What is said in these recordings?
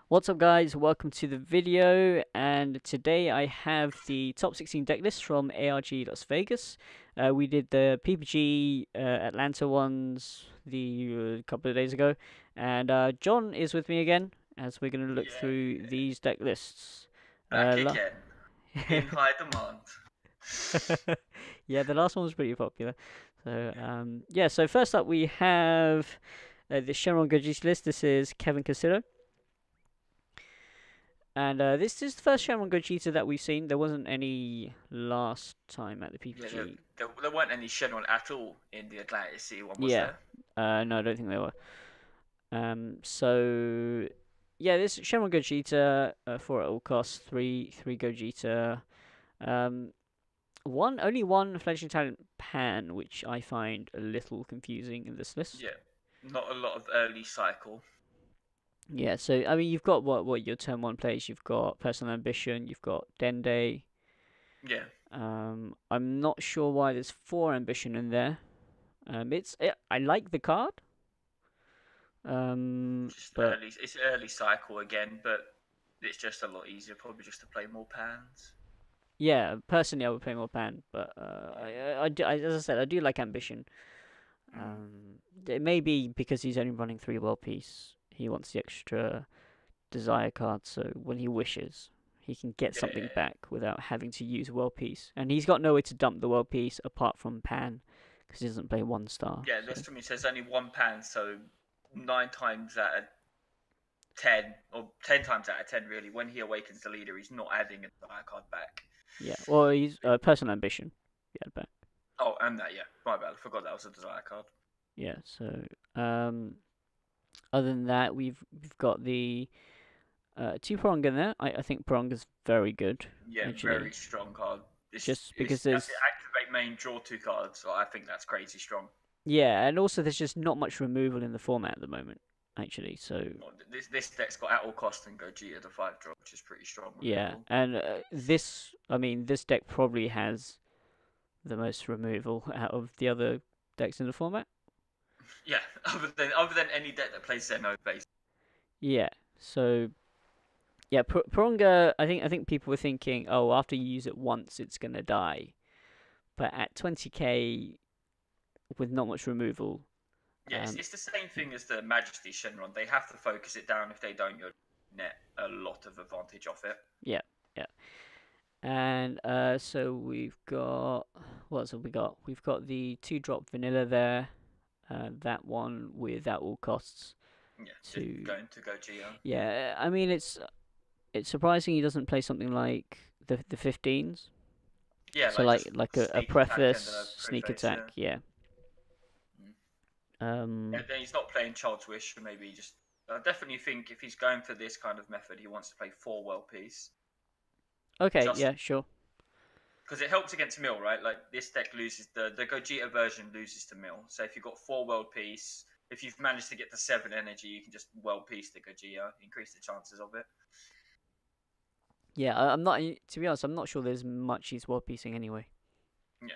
What's up guys, welcome to the video, and today I have the top 16 deck list from ARG Las Vegas. We did the PPG Atlanta ones the couple of days ago, and John is with me again as we're going to look Yeah, through these deck lists. back La again, in high demand. yeah, the last one was pretty popular. So yeah, so first up we have the Shenron Gogeta list. This is Kevin Castillo. And this is the first Shenron Gogeta that we've seen. There wasn't any last time at the Yeah, there, PPG. there weren't any Shenron at all in the Atlantic City one, was Yeah. there? No, I don't think there were. So yeah, this Shenron Gogeta, four at all costs, three Gogeta. Only one fledgling talent Pan, which I find a little confusing in this list. Yeah, not a lot of early cycle. Yeah, so I mean, you've got what your turn one plays. You've got Personal Ambition. You've got Dende. Yeah, I'm not sure why there's four ambition in there. I like the card. just But early. It's early cycle again, but it's just a lot easier, probably just to play more pans. yeah, personally I would play more pan. But Yeah. as I said, I do like ambition. Mm. It may be because he's only running three world peace. He wants the extra desire card, so when he wishes, he can get something Yeah, back without having to use world peace. And he's got nowhere to dump the world peace apart from pan, because he doesn't play one star. yeah. So. This to me says only one pan, so 9 times out of 10, or 10 times out of 10, really, when he awakens the leader, he's not adding a desire card back. Yeah, well, he's personal ambition. Yeah, back. Oh, and that, yeah. My bad. I forgot that was a desire card. Yeah, so other than that, we've got the two prong in there. I think prong is very good, Yeah, actually, very strong card. just because That's there's it. Activate main, draw 2 cards. So I think that's crazy strong. yeah, and also there's just not much removal in the format at the moment, actually. So This deck's got at all cost and Gogeta to 5 drop, which is pretty strong yeah, removal. and this deck probably has the most removal out of the other decks in the format. Yeah, other than any deck that plays Zeno base. Yeah, so yeah, Pronga. I think people were thinking, oh, after you use it once, it's gonna die. But at 20k with not much removal, Yes, it's the same thing as the Majesty Shenron. They have to focus it down. If they don't, you'll net a lot of advantage off it. yeah, yeah. And so we've got what else have we got? We've got the 2-drop vanilla there. That one without all costs. Yeah, just To going to Gogeta. yeah, I mean it's surprising he doesn't play something like the 15s. Yeah, So like just like a sneak attack and preface sneak preface. attack, yeah. Mm. Um, And then he's not playing Child's Wish, so maybe just. I definitely think if he's going for this kind of method, he wants to play 4 World Peace. okay, Just yeah, sure. because it helps against Mill, right? Like this deck loses the Gogeta version loses to Mill. So if you've got 4 World Peace, if you've managed to get to 7 energy, you can just World Peace the Gogeta, increase the chances of it. Yeah, I'm not to be honest. I'm not sure there's much he's world piecing anyway. Yeah,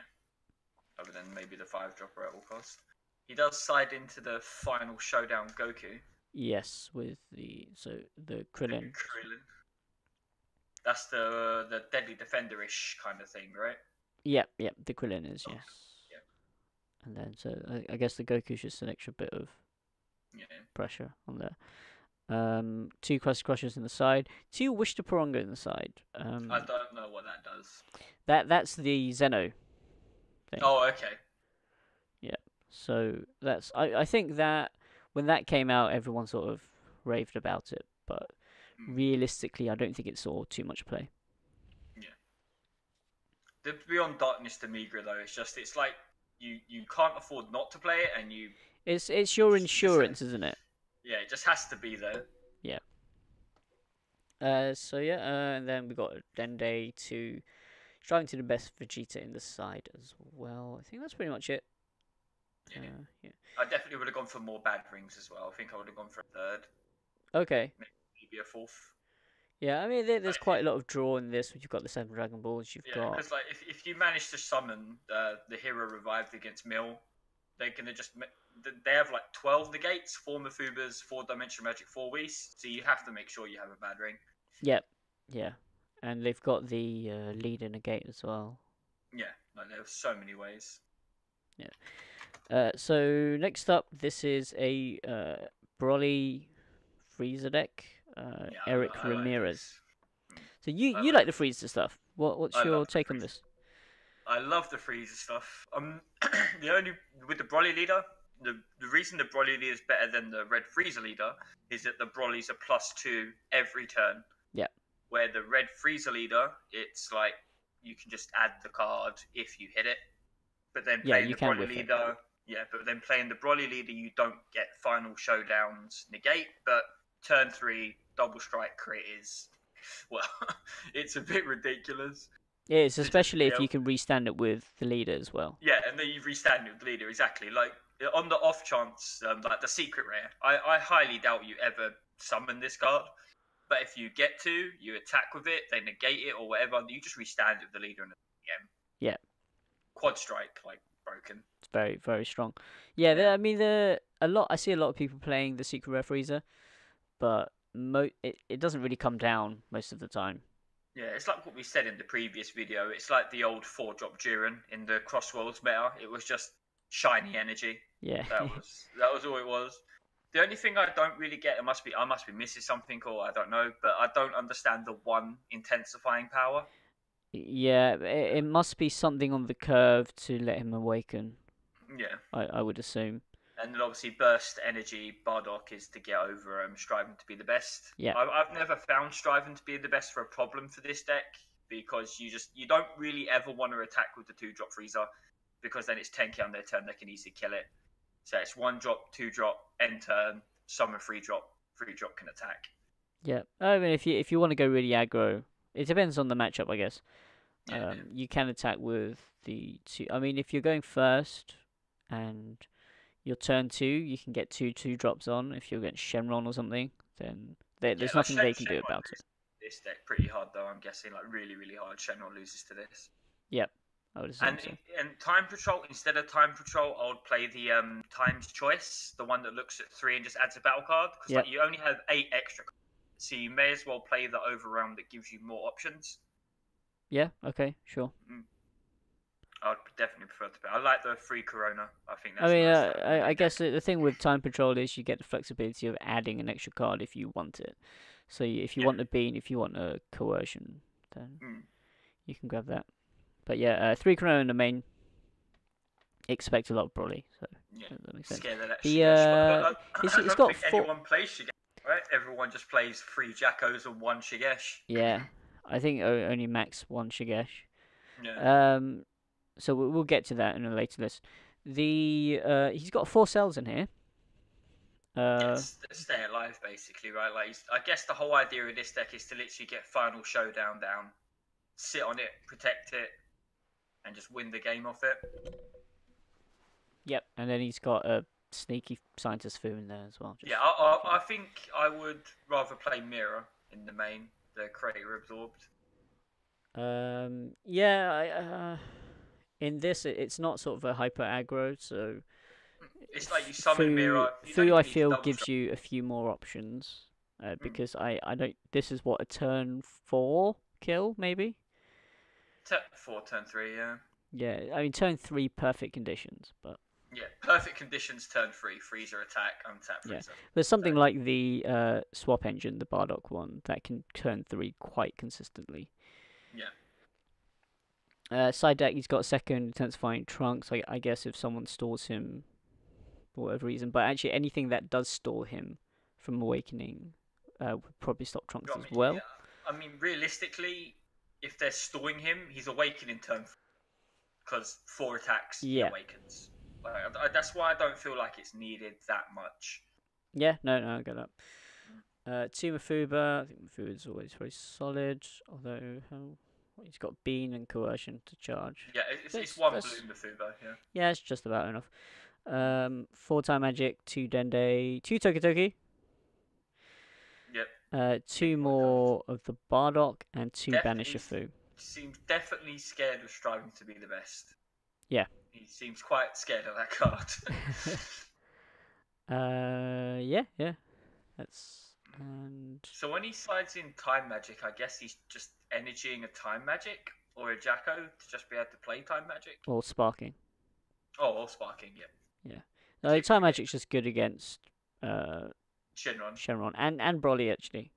other than maybe the 5 dropper at all cost. He does side into the final showdown Goku. Yes, with the The Krillin. Krillin. That's the deadly defender-ish kind of thing, right? Yep, yep, the Krillin is Okay. yes. Yeah. And then so I guess the Goku's just an extra bit of Yeah. pressure on there. Two Crusty Crushers in the side, two Wish to Paronga in the side. I don't know what that does. That's the Zeno thing. Oh, okay. Yeah. So that's I think that when that came out, everyone sort of raved about it, but Mm. realistically, I don't think it saw too much play. Yeah. The Beyond Darkness to Migra though, it's like you can't afford not to play it, and you It's your insurance, isn't it? yeah, it just has to be there. Yeah. So yeah, and then we got Dende to striving to the best Vegeta in the side as well. I think that's pretty much it. Yeah. Yeah. I definitely would have gone for more bad rings as well. I think I would have gone for a third, Okay. maybe a fourth. Yeah, I mean there's quite a lot of draw in this. You've got the 7 Dragon Balls. You've Yeah, got because like if you manage to summon the hero revived against Mill, they're gonna just they have like 12 negates, 4 Mafubas, 4 Dimension Magic, 4 Whis, so you have to make sure you have a bad ring. Yep, yeah. And they've got the leader negate as well. Yeah, like there are so many ways. Yeah. So next up, this is a Broly Frieza deck. Erick Ramirez. So you like the Frieza stuff. What's your take on this? I love the Frieza stuff. The only with the Broly leader, the reason the Broly leader is better than the Red Frieza leader is that the Brolys are +2 every turn. Yeah. Where the Red Frieza leader, it's like you can just add the card if you hit it. But then playing the Broly leader, but then playing the Broly leader, you don't get final showdowns negate. But turn 3 double strike crit is, well, it's a bit ridiculous. Yeah, it's especially if you can restand it with the leader as well. Yeah, and then you restand it with the leader, exactly. Like, on the off chance, like the secret rare, I highly doubt you ever summon this card. But if you get to, you attack with it, they negate it or whatever, you just restand it with the leader in the game. Yeah. Quad strike, like, broken. It's very, very strong. Yeah, I mean, I see a lot of people playing the secret rare Frieza, but it doesn't really come down most of the time. Yeah, it's like what we said in the previous video. It's like the old 4-drop Jiren in the Crossworlds meta. It was just shiny energy. Yeah. that was all it was. The only thing I don't really get, I must be missing something, or I don't know, but I don't understand the 1 intensifying power. Yeah, it must be something on the curve to let him awaken. Yeah. I would assume. And then obviously burst energy, Bardock is to get over striving to be the best. Yeah. I've never found striving to be the best for a problem for this deck, because you don't really ever want to attack with the 2-drop Frieza, because then it's 10k on their turn, they can easily kill it. So it's 1-drop, 2-drop, end turn, summon 3-drop, 3-drop can attack. Yeah. I mean, if you want to go really aggro, it depends on the matchup, I guess. Yeah. You can attack with the 2. I mean, if you're going first and your turn 2, you can get 2-drops on. If you're getting Shenron or something, then there's nothing they can do about it. This deck pretty hard though, I'm guessing, like really, really hard. Shenron loses to this. Yep, I would assume so. And Time Patrol, instead of Time Patrol, I would play the Time's Choice, the one that looks at 3 and just adds a battle card, because like, you only have 8 extra cards, so you may as well play the overround that gives you more options. Yeah, okay, sure. I'd definitely prefer to play. I like the free Corona. I think that's I guess the thing with Time Patrol is you get the flexibility of adding an extra card if you want it. So if you want a bean, if you want a coercion, then you can grab that. But yeah, 3 Corona in the main. Expect a lot of Broly. So that makes sense. He's got 4. Anyone plays Shigesh, right? Everyone just plays 3 Jackos and 1 Shigesh. Yeah, I think only max 1 Shigesh. Yeah. So we'll get to that in a later list. He's got 4 cells in here. Stay alive, basically, right? Like, I guess the whole idea of this deck is to literally get final showdown down, sit on it, protect it, and just win the game off it. Yep, and then he's got a sneaky scientist Fu in there as well. I think I would rather play Mirror in the main, the Creator Absorbed. In this, it's not sort of a hyper aggro, so it's like you summon Mirror. Fu, I feel, gives you a few more options, because I don't. This is what, a turn 4 kill maybe. Turn 4, turn 3, yeah. Yeah, I mean turn 3 perfect conditions, but. Yeah, perfect conditions, turn 3, Freezer attack, untap Freezer. Yeah. There's something like the swap engine, the Bardock one, that can turn 3 quite consistently. Yeah. Side deck, he's got 2nd intensifying Trunks. I guess if someone stalls him for whatever reason, but actually anything that does stall him from awakening would probably stop Trunks as well. Yeah. I mean, realistically, if they're stalling him, he's awakening turn 4, because 4 attacks, he awakens. That's why I don't feel like it's needed that much. Yeah, no, I get that. 2 Mafuba. I think Mafuba is always very solid, although he's got Bean and Coercion to charge. Yeah, it's 1 blue Mafuba, yeah. Yeah, it's just about enough. 4 Time Magic, 2 Dende, 2 Toki. Yep. 2 more of the Bardock and 2 Banisher Fu. Seems definitely scared of striving to be the best. Yeah. He seems quite scared of that card. Yeah. That's and So when he slides in time magic, I guess he's just energying a time magic or a Jacko to just be able to play time magic. or sparking. Oh, or sparking, yeah. Yeah. Keep Time forgetting. magic's just good against Shenron. Shenron and Broly actually.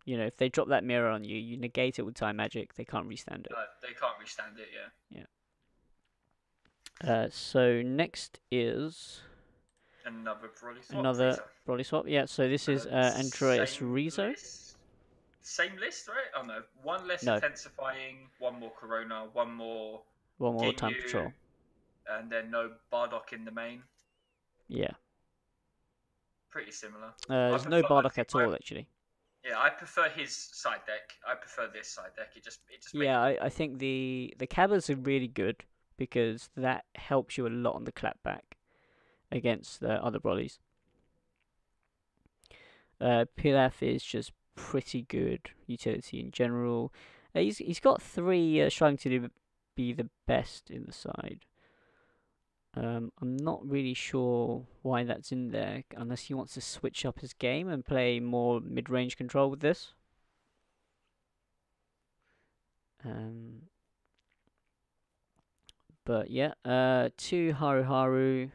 You know, if they drop that mirror on you, you negate it with time magic. They can't restand it. They can't restand it, yeah. Yeah. So next is Another Broly swap. another Frieza. Broly swap. Yeah. So this is Andreas Rizo. Same list, right? Oh no, one less No. intensifying, one more Corona, one more Time Ginyu, patrol. and then no Bardock in the main. Yeah. Pretty similar. There's no Bardock at all actually. Yeah, I prefer his side deck. I prefer this side deck. It just Yeah, I think the Cabas are really good because that helps you a lot on the clapback against the other Brolys. Pilaf is just pretty good utility in general. He's got 3 striving to be the best in the side. I'm not really sure why that's in there, unless he wants to switch up his game and play more mid-range control with this. But yeah, 2 Haru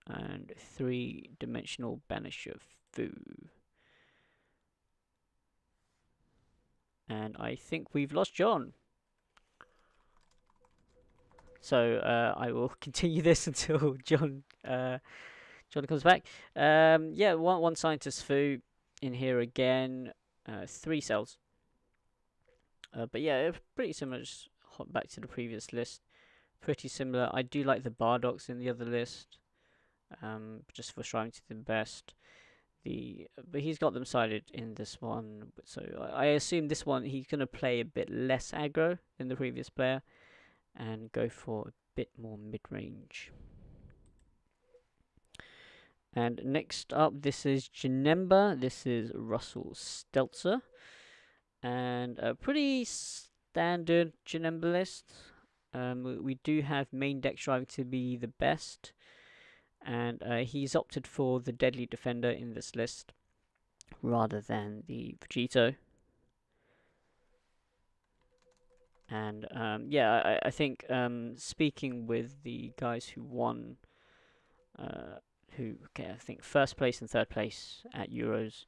and 3-dimensional Banisher Fu. And I think we've lost John. So I will continue this until John comes back. Yeah, one scientist Fu in here again. 3 cells. But yeah, pretty similar. Just hop back to the previous list. Pretty similar. I do like the Bardocks in the other list. Just for striving to the best. But he's got them sided in this one. So I assume this one he's gonna play a bit less aggro than the previous player, and go for a bit more mid-range. And next up, this is Janemba. This is Russell Stelzer. And a pretty standard Janemba list. We do have main deck striving to be the best. And he's opted for the Deadly Defender in this list, rather than the Vegito. And yeah, I think speaking with the guys who won, I think first place and third place at Euros,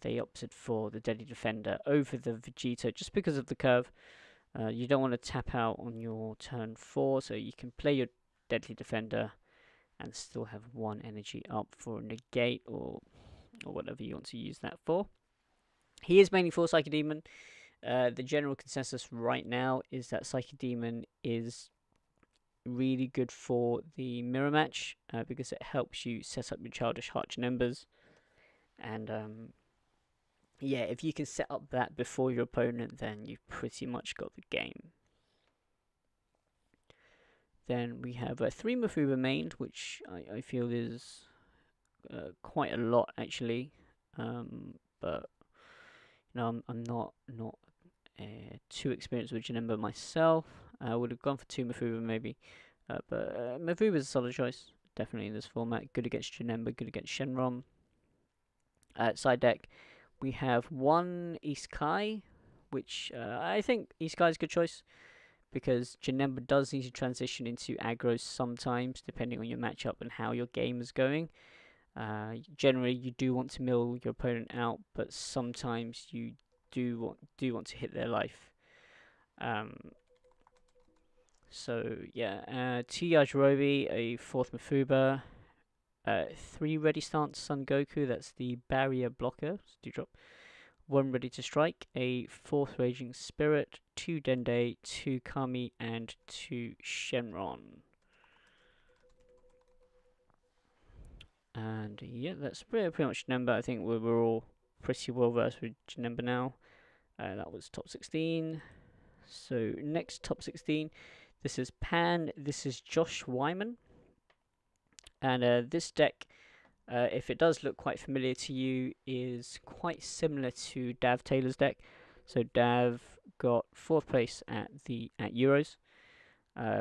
they opted for the Deadly Defender over the Vegito just because of the curve. You don't want to tap out on your turn 4, so you can play your Deadly Defender and still have 1 energy up for a negate or whatever you want to use that for. He is mainly for Psychic Demon. The general consensus right now is that Psychic Demon is really good for the mirror match because it helps you set up your Childish Heart Janembas. And yeah, if you can set up that before your opponent, then you've pretty much got the game. Then we have a 3 Mafuba main, which I feel is quite a lot actually. But you know, I'm not too experienced with Janemba myself. I would have gone for 2 Mafuba maybe. But Mafuba is a solid choice, definitely in this format. Good against Janemba, good against Shenron. Side deck, we have 1 Isekai, which I think Isekai is a good choice, because Janemba does need to transition into aggros sometimes, depending on your matchup and how your game is going. Generally, you do want to mill your opponent out, but sometimes you do want to hit their life. So yeah, 2 Yajirobe, a 4th Mafuba, 3 Ready Stance Son Goku, that's the barrier blocker, do drop. 1 Ready to Strike, a 4th Raging Spirit, 2 Dende, 2 Kami, and 2 Shenron. And yeah, that's pretty much Janemba. I think we're all pretty well versed with Janemba now. That was top 16. So next top 16, this is Pan, this is Josh Weiman. And this deck, if it does look quite familiar to you, is quite similar to Dav Taylor's deck. So Dav got 4th place at Euros,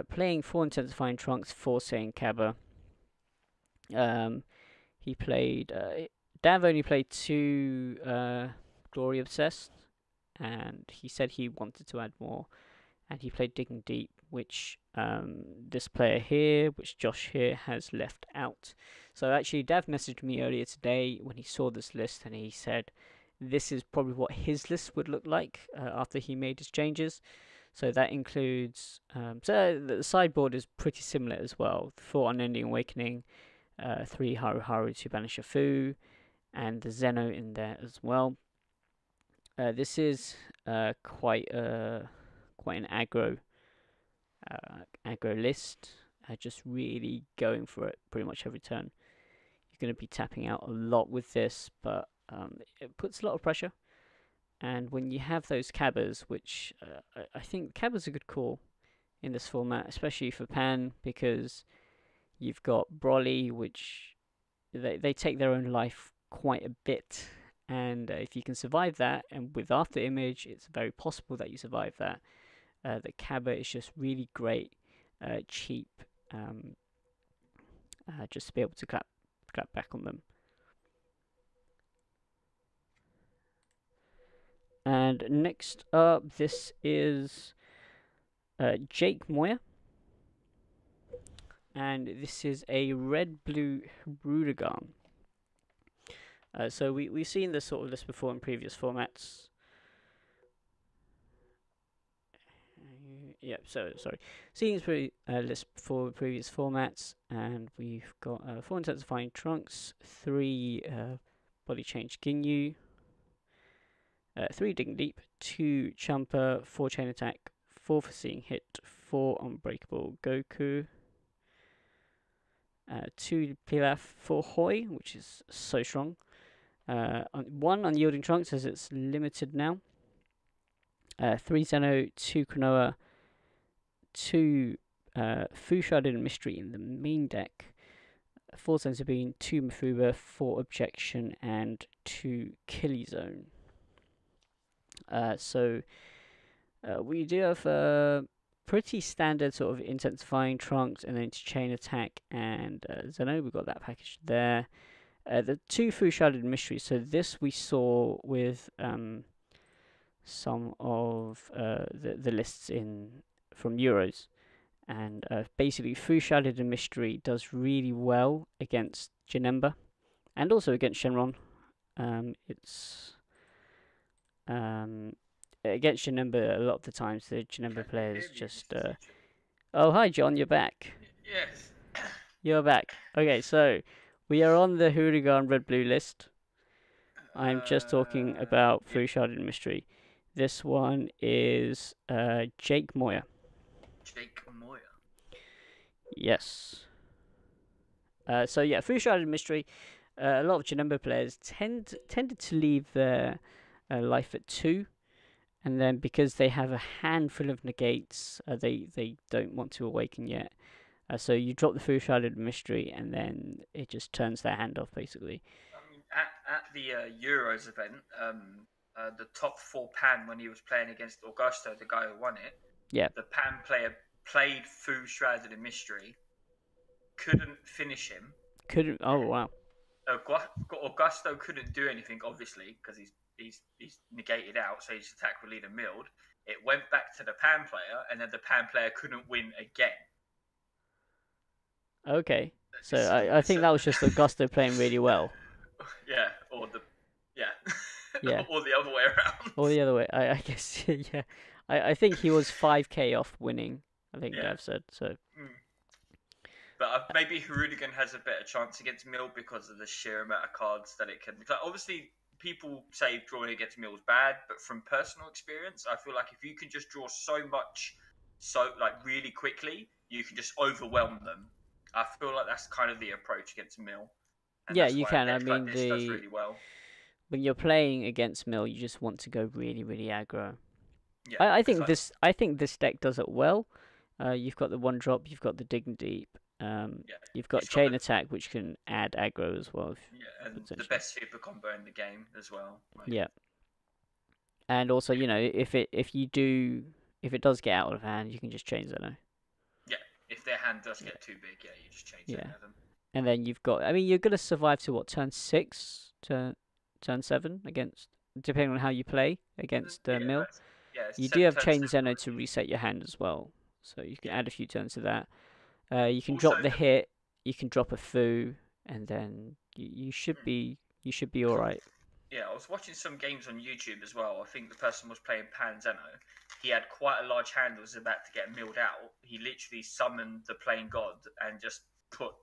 playing 4 Intensifying Trunks, 4 Saiyan Kaba. He played. Dav only played 2 Glory Obsessed, and he said he wanted to add more. And he played Digging Deep, which this player here, which Josh here, has left out. So actually, Dav messaged me earlier today when he saw this list, and he said this is probably what his list would look like after he made his changes. So that includes, so the sideboard is pretty similar as well. 4 Unending Awakening, 3 Haru Haru to banish a Fu, and the Zeno in there as well. This is quite an aggro list. Just really going for it pretty much every turn. You're going to be tapping out a lot with this, but it puts a lot of pressure. And when you have those cabbers, which I think cabbers are a good call in this format, especially for Pan, because you've got Broly, which they take their own life quite a bit. And if you can survive that, and with After Image, it's very possible that you survive that. The Cabba is just really great, cheap, just to be able to clap back on them. And next up, this is Jake Moya. And this is a red-blue Hirudegarn. So we've seen this sort of list before in previous formats. Yeah, so sorry. Seen this list before in previous formats, and we've got 4 Intensifying Trunks, 3 Body Change Ginyu, 3 Digging Deep, 2 Champa, 4 Chain Attack, 4 Foreseeing Hit, 4 Unbreakable Goku, 2 Pilaf, 4 Hoi, which is so strong, 1 Unyielding Trunks as it's limited now, 3 Zeno, 2 Konoha, 2 Fu Shrouded Mystery in the main deck, 4 Sensibine, 2 Mafuba, 4 Objection, and 2 Killy Zone. So we do have pretty standard sort of Intensifying Trunks and then Chain Attack and Zeno. We've got that package there. The 2 Fu Shrouded Mysteries. So this we saw with some of the lists from Euros. And basically Fu Shrouded Mystery does really well against Janemba and also against Shenron. It's against Janemba a lot of the times the Janemba players just oh, hi John, you're back. Yes. You're back. Okay, so we are on the Hirudegarn red blue list. I'm just talking about Fu Shrouded Mystery. This one is Jake Moya. Jake Moya. Yes. So yeah, Fu Shrouded Mystery. A lot of Janemba players tended to leave their life at 2, and then because they have a handful of negates, they don't want to awaken yet. So you drop the Fu Shrouded Mystery, and then it just turns their hand off, basically. I mean, at the Euros event, the top 4 Pan when he was playing against Augusto, the guy who won it. Yeah. The Pan player played Fu Shrouded in Mystery, couldn't finish him. Couldn't. Oh wow. Augusto couldn't do anything, obviously, because he's negated out, so his attack would lead a milled. It went back to the Pan player, and then the Pan player couldn't win again. Okay, so I think that was just Augusto playing really well. Yeah, or the other way around. Or the other way, I guess. Yeah, I think he was 5k off winning. I think Gav said so. But maybe Hirudegarn has a better chance against Mill because of the sheer amount of cards that it can. Like, obviously, people say drawing against Mill is bad, but from personal experience, I feel like if you can just draw so much, really quickly, you can just overwhelm them. I feel like that's kind of the approach against Mill. And yeah, you can. I mean, like this does really well. When you're playing against Mill, you just want to go really, really aggro. Yeah, I think this deck does it well. You've got the 1-drop, you've got the Digging Deep. You've got Chain Attack, which can add aggro as well. Yeah, and the best super combo in the game as well. Like. Yeah, and also, you know, if it does get out of hand, you can just change Zeno. Yeah, if their hand does get too big, you just change Zeno them. And then you've got, I mean, you're gonna survive to what, turn 6, turn 7 against, depending on how you play against Yeah, Mill. yeah. You do have Turn Chain 7 Zeno to reset your hand as well, so you can Yeah. add a few turns to that. You can Also, drop the hit, you can drop a Fu, and then you should be all right. Yeah, I was watching some games on YouTube as well. I think the person was playing Pan Zeno. He had quite a large hand that was about to get milled out. He literally summoned the Playing God and just put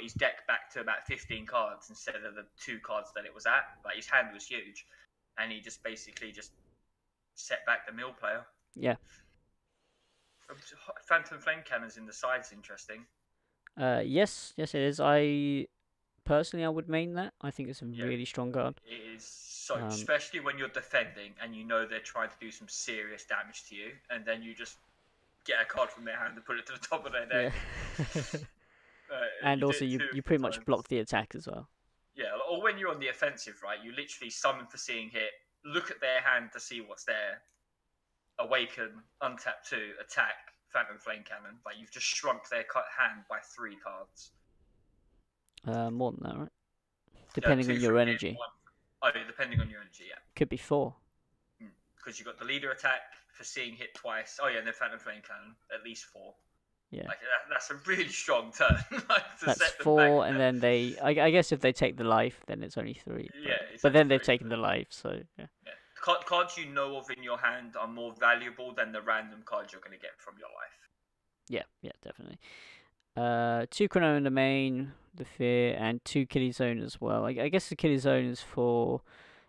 his deck back to about 15 cards instead of the 2 cards that it was at. Like, his hand was huge, and he just basically just set back the mill player. Yeah. Phantom Flame Cannons in the side's interesting. Yes, it is. I would main that. I think it's a really strong card. It is so, especially when you're defending and you know they're trying to do some serious damage to you, and then you just get a card from their hand and put it to the top of their deck. Yeah. And also, you pretty much block the attack as well. Yeah, or when you're on the offensive, right? You literally summon for seeing hit, look at their hand to see what's there, awaken, untap 2, attack, Phantom Flame Cannon. Like, you've just shrunk their hand by 3 cards. More than that, right? Depending on your energy. Oh, yeah, depending on your energy, yeah. Could be 4. Because you've got the leader attack for seeing hit twice. Oh, yeah, and then Phantom Flame Cannon, at least 4. Yeah. Like, that's a really strong turn. That's 4, and then they... I guess if they take the life, then it's only 3. But then they've taken the life, so, yeah. Cards you know of in your hand are more valuable than the random cards you're going to get from your life. Yeah, definitely. 2 Chrono in the main, the Fear, and 2 Killing Zone as well. I guess the Killing Zone is for...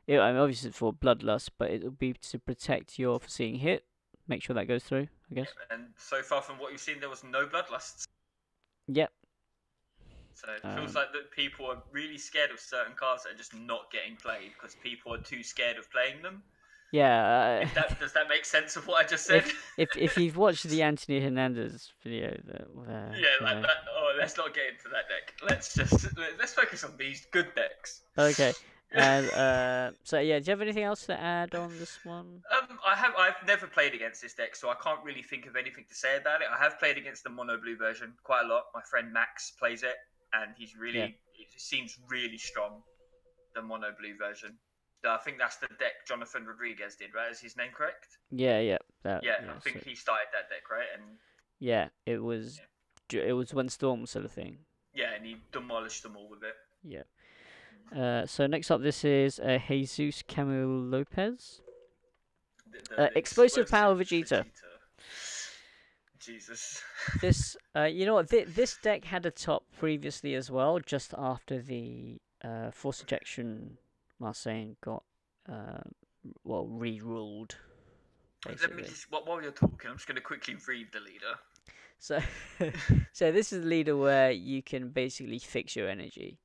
I mean, obviously it's for Bloodlust, but it'll be to protect your foreseeing hit. Make sure that goes through, I guess. Yeah, and so far from what you've seen, there was no Bloodlusts. Yep. So it feels like that people are really scared of certain cards that are just not getting played because people are too scared of playing them. Yeah. Does that make sense of what I just said? If you've watched the Anthony Hernandez video, that. Oh, let's not get into that deck. Let's focus on these good decks. Okay. And so yeah, do you have anything else to add on this one? I've never played against this deck, so I can't really think of anything to say about it. I have played against the mono blue version quite a lot. My friend Max plays it, and it seems really strong. The mono blue version. I think that's the deck Jonathan Rodriguez did, right? Is his name correct? Yeah. I think he started that deck, right? And yeah, it was when Storm sort of thing. Yeah, and he demolished them all with it. Yeah. So next up, this is Jesus Camou-Lopez. Explosive Power Vegeta. Jesus. This, you know what? This deck had a top previously as well, just after the Force Ejection Marseille got re-ruled. Let me just, while you're talking, I'm just going to quickly read the leader. So, so this is the leader where you can basically fix your energy.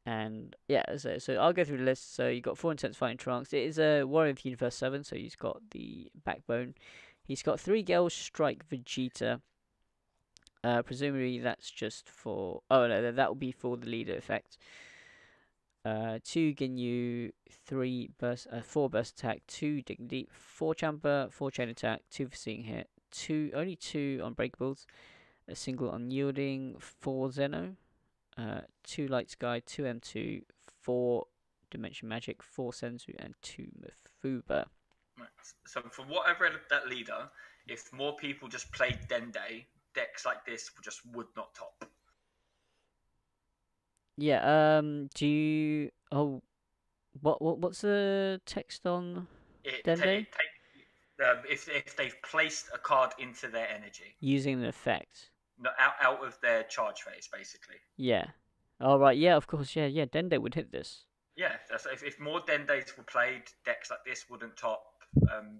And yeah, so I'll go through the list. So you got 4 Intense Fighting Trunks. It is a Warrior of Universe 7, so he's got the backbone. He's got 3 Gale Strike Vegeta. Presumably that's just for... Oh no, that will be for the leader effect. 2 Ginyu, 4 Burst Attack, 2 Dig Deep, 4 Chamber, 4 Chain Attack, 2 Foreseeing Hit, only 2 Unbreakables, a single Unyielding, 4 Zeno, 2 Light Sky, 2 M2, 4 Dimension Magic, 4 Senzu, and 2 Mafuba. So from what I've read of that leader, if more people just played Dende, decks like this would not top. Yeah, do you... Oh, what's the text on Dende? If they've placed a card into their energy. Using an effect. No, out of their charge phase, basically. Yeah. All right. Yeah, of course. Yeah. Dende would hit this. Yeah. If more Dendes were played, decks like this wouldn't top.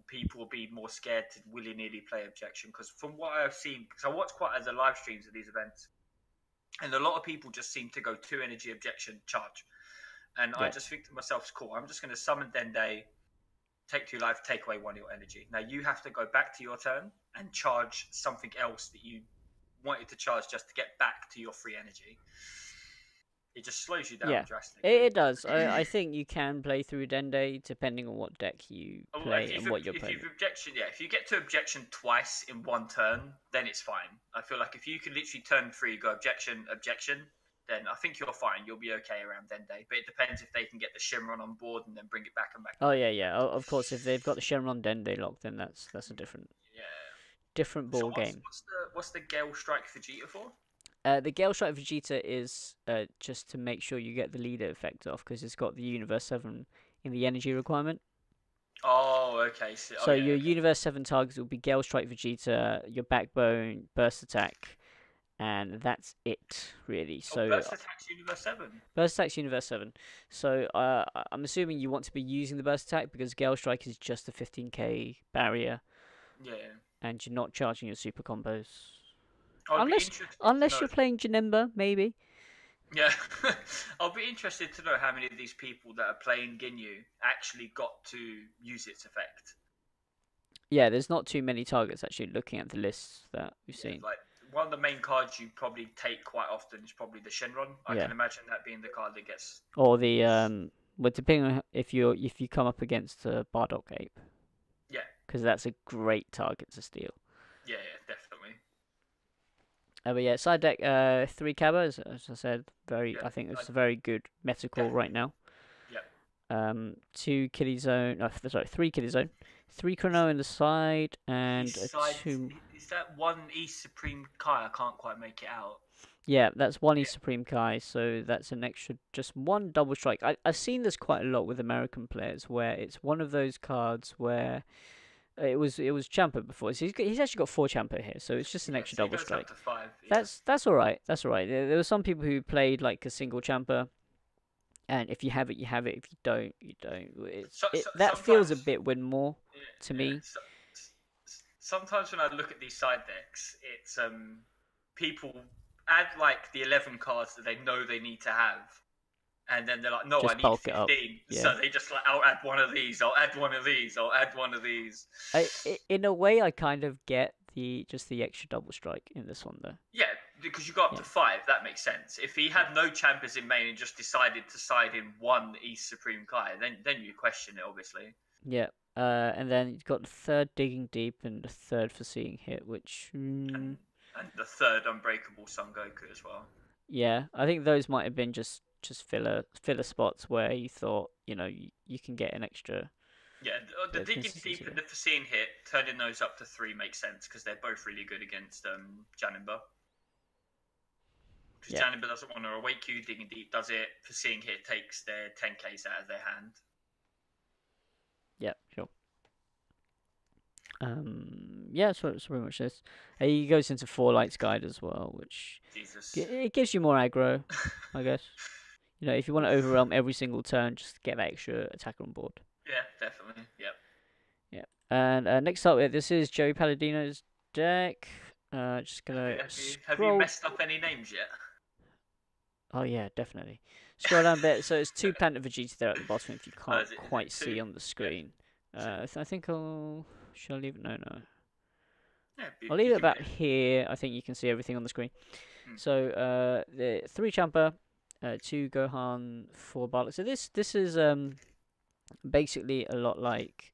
People would be more scared to willy-nilly play Objection. Because from what I've seen, because I watch quite the live streams of these events, and a lot of people just seem to go 2 energy Objection charge. And I just think to myself, it's cool. I'm just going to summon Dende, take 2 life, take away 1 of your energy. Now you have to go back to your turn and charge something else that you wanted to charge just to get back to your free energy. It just slows you down Yeah, drastically. it does. I think you can play through Dende depending on what deck you Oh, play and what you're if playing. you've objection, yeah, if you get to objection twice in one turn, then it's fine. I feel like if you can literally turn 3, go objection, objection, then I think you're fine. You'll be okay around Dende. But it depends if they can get the Shenron on board and then bring it back and back. Oh yeah. Of course, if they've got the Shenron Dende lock, then that's a different So ball game. what's the Gale Strike Vegeta for? The Gale Strike Vegeta is just to make sure you get the leader effect off because it's got the Universe 7 in the energy requirement. Oh, okay. So your Universe 7 targets will be Gale Strike Vegeta, your Backbone, Burst Attack, and that's it, really. So Burst Attack's Universe 7? Burst Attack's Universe 7. So I'm assuming you want to be using the Burst Attack because Gale Strike is just a 15k barrier. Yeah. And you're not charging your super combos. Unless you're playing Janemba, maybe. Yeah, I'll be interested to know how many of these people that are playing Ginyu actually got to use its effect. Yeah, there's not too many targets actually looking at the lists that we've seen. Like one of the main cards you probably take quite often is probably the Shenron. I can imagine that being the card that gets. Or the but depending on if you come up against a Bardock Ape. Yeah. Because that's a great target to steal. Yeah, definitely. But yeah, side deck 3 Cabba, as I said, I think it's a very good meta call right now. Yeah. 2 Kiddie Zone, 3 Kiddie Zone, 3 Chrono in the side, and a 2. Is that 1 East Supreme Kai? I can't quite make it out. Yeah, that's 1 East Supreme Kai, so that's an extra, just 1 double strike. I've seen this quite a lot with American players, where it's one of those cards where it was Champa before. So he's actually got 4 Champa here, so it's just an extra double strike. Up to 5, That's all right. That's all right. There were some people who played like a single Champa, and if you have it, you have it. If you don't, you don't. That feels a bit win more to me. Sometimes when I look at these side decks, it's people add like the 11 cards that they know they need to have. And then they're like, no, just I need 15. Yeah. So they just like, I'll add one of these, I'll add one of these, I'll add one of these. In a way, I kind of get the extra double strike in this one, though. Yeah, because you got up to 5, that makes sense. If he had no Champas in main and just decided to side in 1 East Supreme Kai, then you question it, obviously. Yeah, and then you've got the 3rd Digging Deep and the 3rd Foreseeing Hit, which... And the 3rd Unbreakable Son Goku as well. Yeah, I think those might have been just filler spots where you thought, you can get an extra. Yeah, the Digging Deep and the Foreseeing Hit, turning those up to 3 makes sense because they're both really good against Janemba. Because Janemba doesn't want to awake you, Digging Deep does it, Foreseeing Hit takes their 10Ks out of their hand. Yeah, sure. Yeah, so it's pretty much this. He goes into 4 Lights Guide as well, which it gives you more aggro, I guess. If you want to overwhelm every single turn, just get that extra attacker on board. Yeah, definitely. Yep. Yeah. And next up, this is Joey Paladino's deck. Just gonna have you messed up any names yet? Oh yeah, definitely. Scroll down a bit. So it's 2 Panther Vegeta there at the bottom. If you can't quite see on the screen, I think Shall I leave it? No. Yeah, I'll leave it about here. I think you can see everything on the screen. So the 3 Champa, 2 Gohan, 4 Bardock. So this is basically a lot like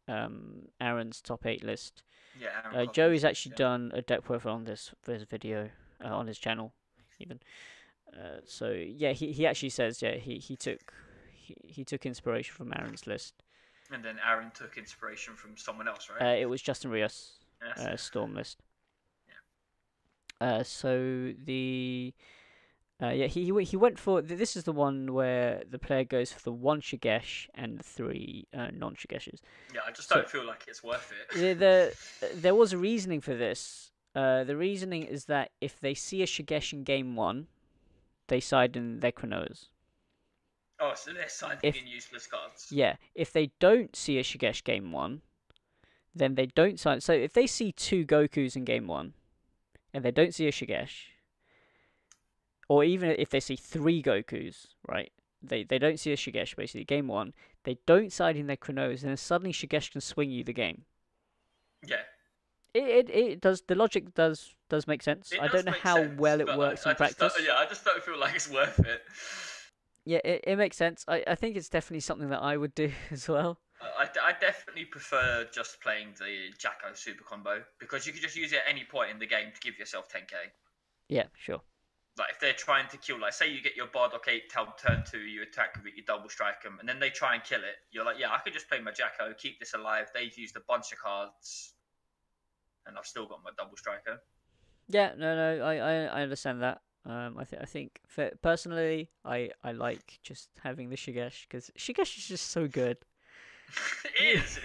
Aaron's top 8 list. Yeah. Joey's actually done a deck profile on this video on his channel, even. So yeah, he actually says he took inspiration from Aaron's list. And then Aaron took inspiration from someone else, right? It was Justin Rios, Storm list. Yeah. So the he went for this is the one where the player goes for the 1 Shigesh and the 3 non-Shigeshes. Yeah, I just don't feel like it's worth it. There was a reasoning for this. The reasoning is that if they see a Shigesh in game 1, they side in their Chronos. Oh, so they're siding in useless cards. Yeah, if they don't see a Shigesh game 1, then they don't side. So if they see 2 Gokus in game 1, and they don't see a Shigesh, or even if they see 3 Gokus, right? They don't see a Shigesh, basically, game 1, they don't side in their Chronos, and then suddenly Shigesh can swing you the game. Yeah. It does, the logic does make sense. I don't know how well it works in practice. I just don't feel like it's worth it. Yeah, it makes sense. I think it's definitely something that I would do as well. I definitely prefer just playing the Jacko super combo because you can just use it at any point in the game to give yourself 10k. Yeah, sure. Like if they're trying to kill, like say you get your Bardock 8 turn 2, you attack with it, you double strike them, and then they try and kill it. You're like, yeah, I could just play my Jacko, keep this alive. They've used a bunch of cards, and I've still got my double striker. Yeah, no, I understand that. I think personally, I like just having the Shigesh because Shigesh is just so good. It is.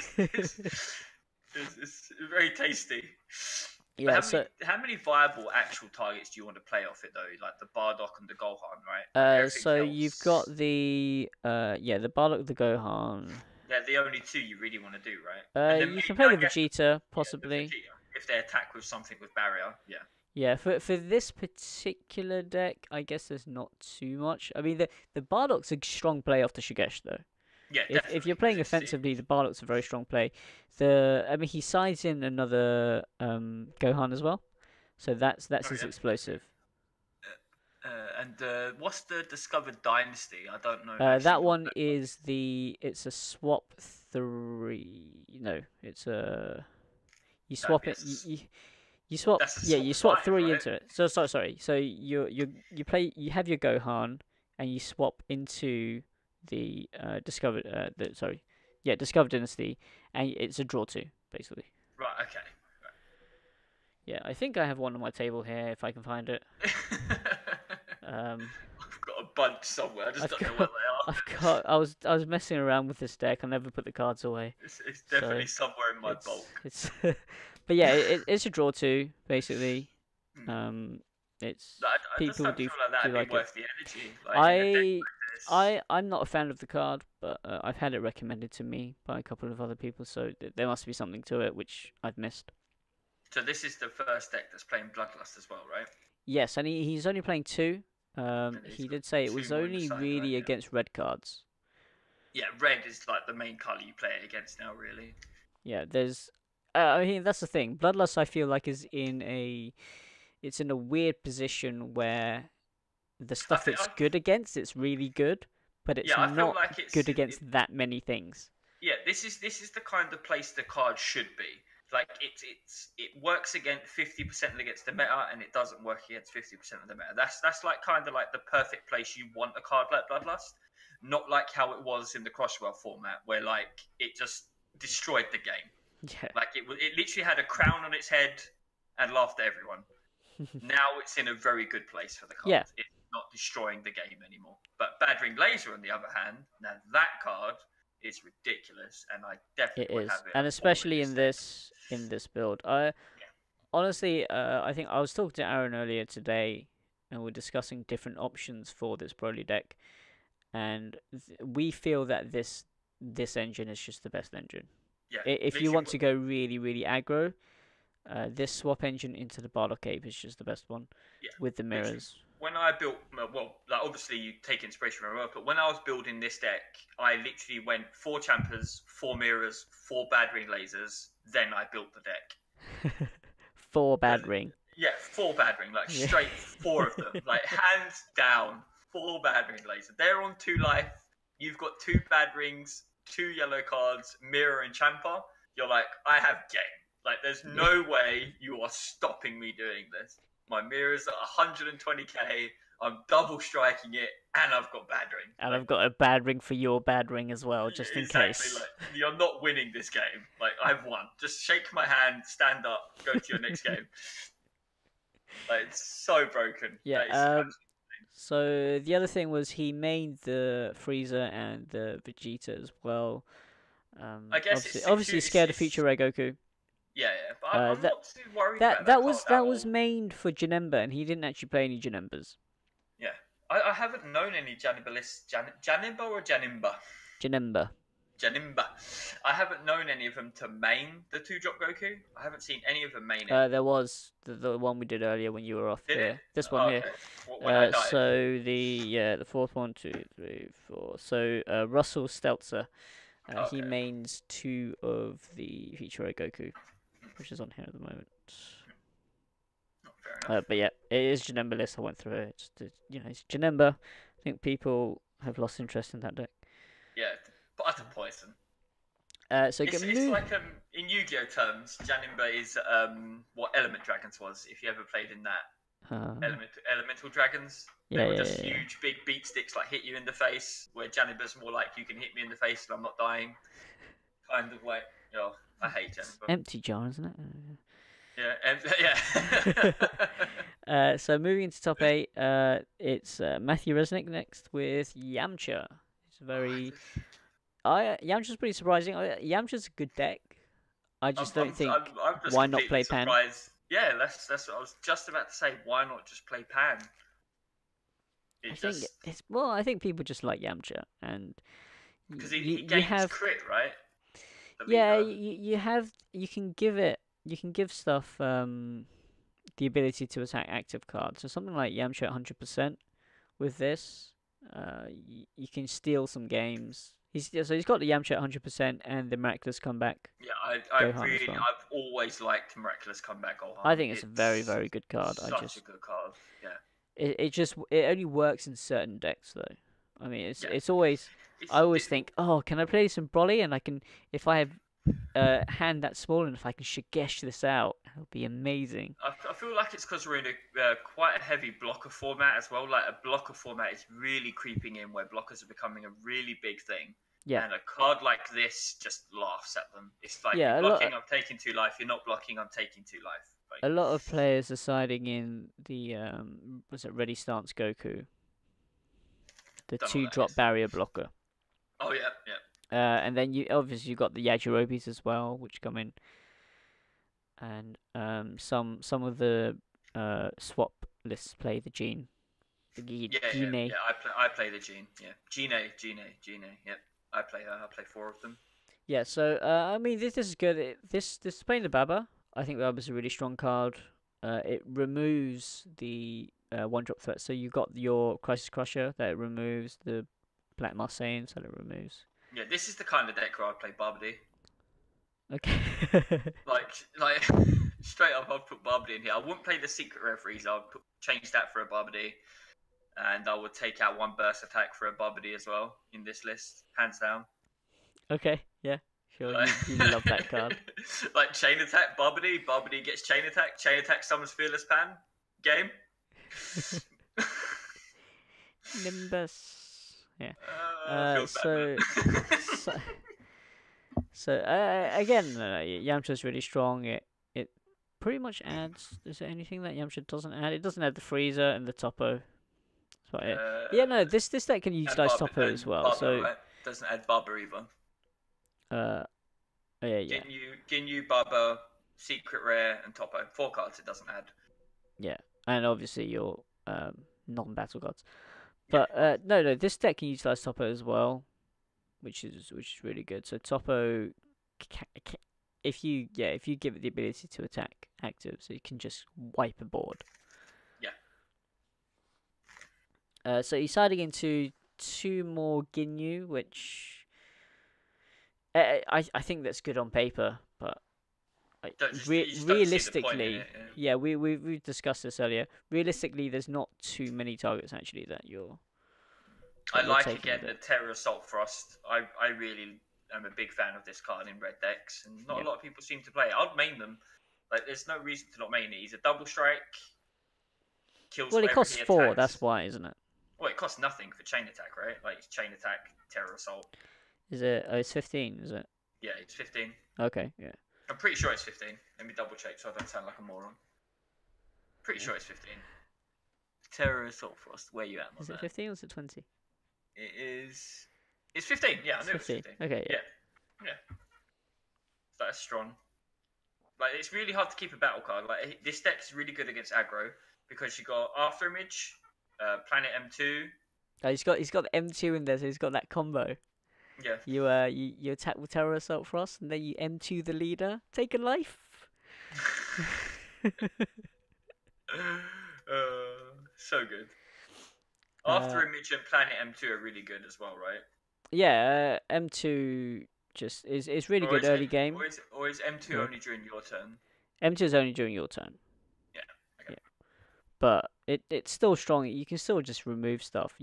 It's very tasty. Yeah. How many viable actual targets do you want to play off it though? Like the Bardock and the Gohan, right? So else... you've got the the Bardock, the Gohan. They're the only two you really want to do, right? You can play the Vegeta possibly. Yeah, the Vegeta, if they attack with something with barrier, yeah. Yeah, for this particular deck, I guess there's not too much. I mean, the Bardock's a strong play off the Shigesh though. Yeah, if you're playing offensively, the Bardock's a very strong play. He sides in another Gohan as well, so that's his explosive. And what's the Discovered Dynasty? I don't know. That one is it's a swap 3. No, it's a you swap it. You swap. Yeah, you swap 3 right? into it. So sorry. So you have your Gohan and you swap into the Discovered Discovered Dynasty, and it's a draw 2 basically. Right. Okay. Right. Yeah, I think I have one on my table here if I can find it. I've got a bunch somewhere. I just don't know what they are. I was messing around with this deck. I never put the cards away. It's definitely somewhere in my bulk. It's but yeah, it's a draw 2 basically. It's people do like worth the energy. I'm not a fan of the card, but I've had it recommended to me by a couple of other people, so there must be something to it which I've missed. So this is the first deck that's playing Bloodlust as well, right? Yes, and he's only playing 2. He did say it was only really against red cards. Yeah, red is like the main colour you play it against now, really. Yeah, there's. I mean, that's the thing. Bloodlust, I feel like, is in a weird position where the stuff it's good against, it's really good, but it's not good against that many things. Yeah, this is the kind of place the card should be. Like it works against 50% against the meta, and it doesn't work against 50% of the meta. That's like kind of like the perfect place you want a card like Bloodlust, not like how it was in the Crosswell format, where like it just destroyed the game. Yeah. Like it literally had a crown on its head and laughed at everyone. Now it's in a very good place for the card. Yeah. It's not destroying the game anymore. But Bad Ring Laser, on the other hand, now that card is ridiculous, and I definitely would have it. And especially in this build. Honestly, I think I was talking to Aaron earlier today, and we're discussing different options for this Broly deck, and we feel that this engine is just the best engine. Yeah, if you want to go really, really aggro, this swap engine into the Bardock Ape is just the best one, with the mirrors. When I built, well, like obviously you take inspiration from it, but when I was building this deck, I literally went 4 Champers, 4 mirrors, 4 Bad Ring Lasers, then I built the deck. 4 Bad Ring? Yeah, 4 Bad Ring, like straight 4 of them, like hands down, 4 Bad Ring Lasers. They're on 2 life, you've got 2 Bad Rings, 2 yellow cards, Mirror and Champa. You're like, I have game. Like, there's no way you are stopping me doing this. My mirror's at 120k. I'm double striking it, and I've got Bad Ring. And I've got a Bad Ring for your Bad Ring as well, just in case. Like, you're not winning this game. Like, I've won. Just shake my hand, stand up, go to your next game. Like, it's so broken. Yeah. So the other thing was he made the Frieza and the Vegeta as well. I guess obviously scared of future Red Goku. Yeah, but I'm not too worried about that. That was mained for Janemba, and he didn't actually play any Janembas. Yeah, I haven't known any Janemba lists. Janemba or Janemba? Janemba. I haven't known any of them to main the 2-drop Goku. I haven't seen any of them main it. There was the one we did earlier when you were off here. This one here. Okay. So the fourth 1, 2, 3, 4. So Russell Stelzer, he mains 2 of the future Red Goku, which is on here at the moment. Fair enough. But yeah, it is Janemba list. I went through it. It's Janemba. I think people I've lost interest in that deck. Yeah, utter poison. So it's like in Yu-Gi-Oh terms, Janemba is what Element Dragons was. If you ever played in that, Elemental Dragons. They were just huge, big beat sticks, like hit you in the face. Where Janemba's more like you can hit me in the face and I'm not dying. Kind of like, I hate Janemba. Empty jar, isn't it? Yeah. So moving to top 8, it's Matthew Reznik next with Yamcha. It's very. Yamcha's pretty surprising. Yamcha's a good deck. I just don't think. I'm just why not play surprised. Pan? Yeah, that's what I was just about to say. Why not just play Pan? I think people just like Yamcha, and because he gains crit, right? You can give stuff the ability to attack active cards. So something like Yamcha at 100% with this, you can steal some games. He's got the Yamcha at 100% and the Miraculous Comeback. Yeah, I've always liked Miraculous Comeback. I think it's a very, very good card. Such a good card. Yeah. It only works in certain decks though. I mean, it's always. I always think, can I play some Broly? And I can, if I have hand that small enough, I can Shigesh this out. It'll be amazing. I feel like it's because we're in a quite a heavy blocker format as well. Like a blocker format is really creeping in, where blockers are becoming a really big thing. Yeah. And a card like this just laughs at them. It's like, you're blocking, I'm taking 2 life. You're not blocking, I'm taking 2 life. Like, a lot of players are siding in the Ready Stance Goku, the 2-drop barrier blocker. Oh yeah. And then you got the Yajirobis as well, which come in, and some of the swap lists play the Gene. Yeah. I play the Gene. Yeah, Gene. Yep, I play her. I play 4 of them. Yeah. So I mean, this is good. This playing the Baba. I think Baba's a really strong card. It removes the 1-drop threat. So you got your Crisis Crusher that it removes, the Black Marseilles that it removes. Yeah, this is the kind of deck where I play Barbody. Okay. like straight up, I'd put Barbody in here. I wouldn't play the Secret Rare Frieza. I'd change that for a Barbody, and I would take out 1 burst attack for a Barbody as well in this list, hands down. Okay, yeah, sure. You love that card. Like chain attack, Barbody gets chain attack summons Fearless Pan. Game. Nimbus. Yeah. Again, Yamcha's really strong. It pretty much adds. Is there anything that Yamcha doesn't add? It doesn't add the Frieza and the Topo. That's about it. Yeah, no. This deck can utilize Topo as well. Barber, so right? Doesn't add Barber either. Yeah. Ginyu, Barber, Secret Rare, and Topo. 4 cards. It doesn't add. Yeah, and obviously your non-battle cards. But no, this deck can utilize Topo as well, which is really good. So Topo, if you give it the ability to attack actives, so you can just wipe a board. Yeah. So he's siding into 2 more Ginyu, which I think that's good on paper, but realistically, we've discussed this earlier. Realistically, there's not too many targets actually that you're. I like again the Terror Assault Frost. I really am a big fan of this card in red decks, and not a lot of people seem to play it. I'd main them. Like, there's no reason to not main it. He's a double strike. Kills. Well, it costs 4. That's why, isn't it? Well, it costs nothing for chain attack, right? Like chain attack, Terror Assault. Is it? Oh, it's 15. Is it? Yeah, it's 15. Okay. Yeah. I'm pretty sure it's 15. Let me double check so I don't sound like a moron. Pretty sure it's 15. Terror Assault Frost. Where you at? Is it 15 or is it 20? It is. It's 15. Yeah, I knew it was 15. Okay. Yeah. That's strong. Like, it's really hard to keep a battle card. Like, this deck is really good against aggro because you got After Image, Planet M2. Oh, he's got the M2 in there, so he's got that combo. Yeah. You attack with Terror Assault Frost, and then you M2 the leader. Take a life. So good. After Image and Planet M2 are really good as well, right? Yeah, M2 just is really good early game. Or is M2 only during your turn? M2 is only during your turn. Yeah. Okay. but it's still strong. You can still just remove stuff.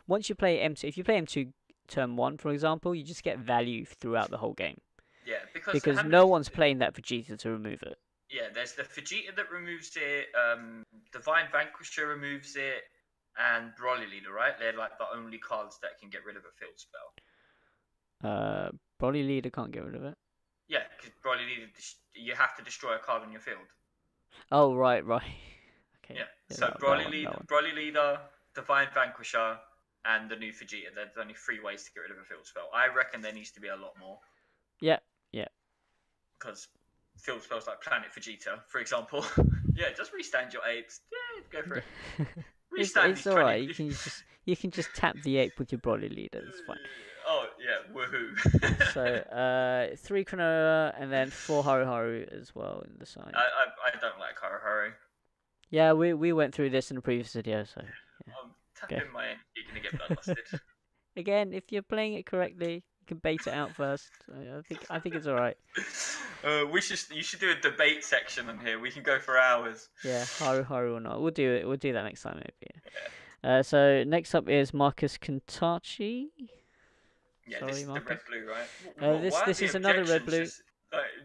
Once you play M2, if you play M2 turn 1, for example, you just get value throughout the whole game. Yeah, because no one's playing that Vegeta to remove it. Yeah, there's the Vegeta that removes it, Divine Vanquisher removes it, and Broly Leader, right? They're like the only cards that can get rid of a field spell. Broly Leader can't get rid of it. Yeah, because Broly Leader, you have to destroy a card on your field. Oh, right. Okay. Yeah, so Broly Leader, Divine Vanquisher, and the new Vegeta. There's only 3 ways to get rid of a field spell. I reckon there needs to be a lot more. Yeah. Because field spells like Planet Vegeta, for example. Yeah, just restand your apes. Yeah, go for it. Restand it's alright. You can just tap the ape with your Broly Leader. It's fine. Oh yeah, woohoo! So 3 Konoha and then 4 Haru as well in the side. I don't like Haru. Yeah, we went through this in the previous video, so. Yeah. I'm tapping my end. You're gonna get bloodlusted. Again, if you're playing it correctly, you can bait it out first. I think it's alright. You should do a debate section on here. We can go for hours. Yeah, Haru or not. We'll do it. We'll do that next time maybe. Yeah. So next up is Markus Kantarci. Yeah, Sorry, this is Markus. the red blue, right? This is another red blue.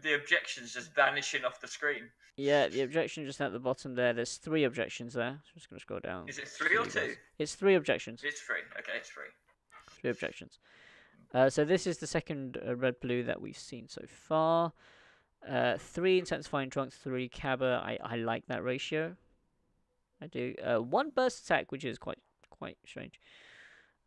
The objections just vanishing off the screen. Yeah, the objection just at the bottom there. There's 3 objections there. So I'm just gonna scroll down. Is it 3 or 2? It's 3 objections. It's 3. Okay, it's 3. 3 objections. So this is the second red blue that we've seen so far. 3 intensifying trunks, 3 Cabba. I like that ratio. I do. 1 burst attack, which is quite strange.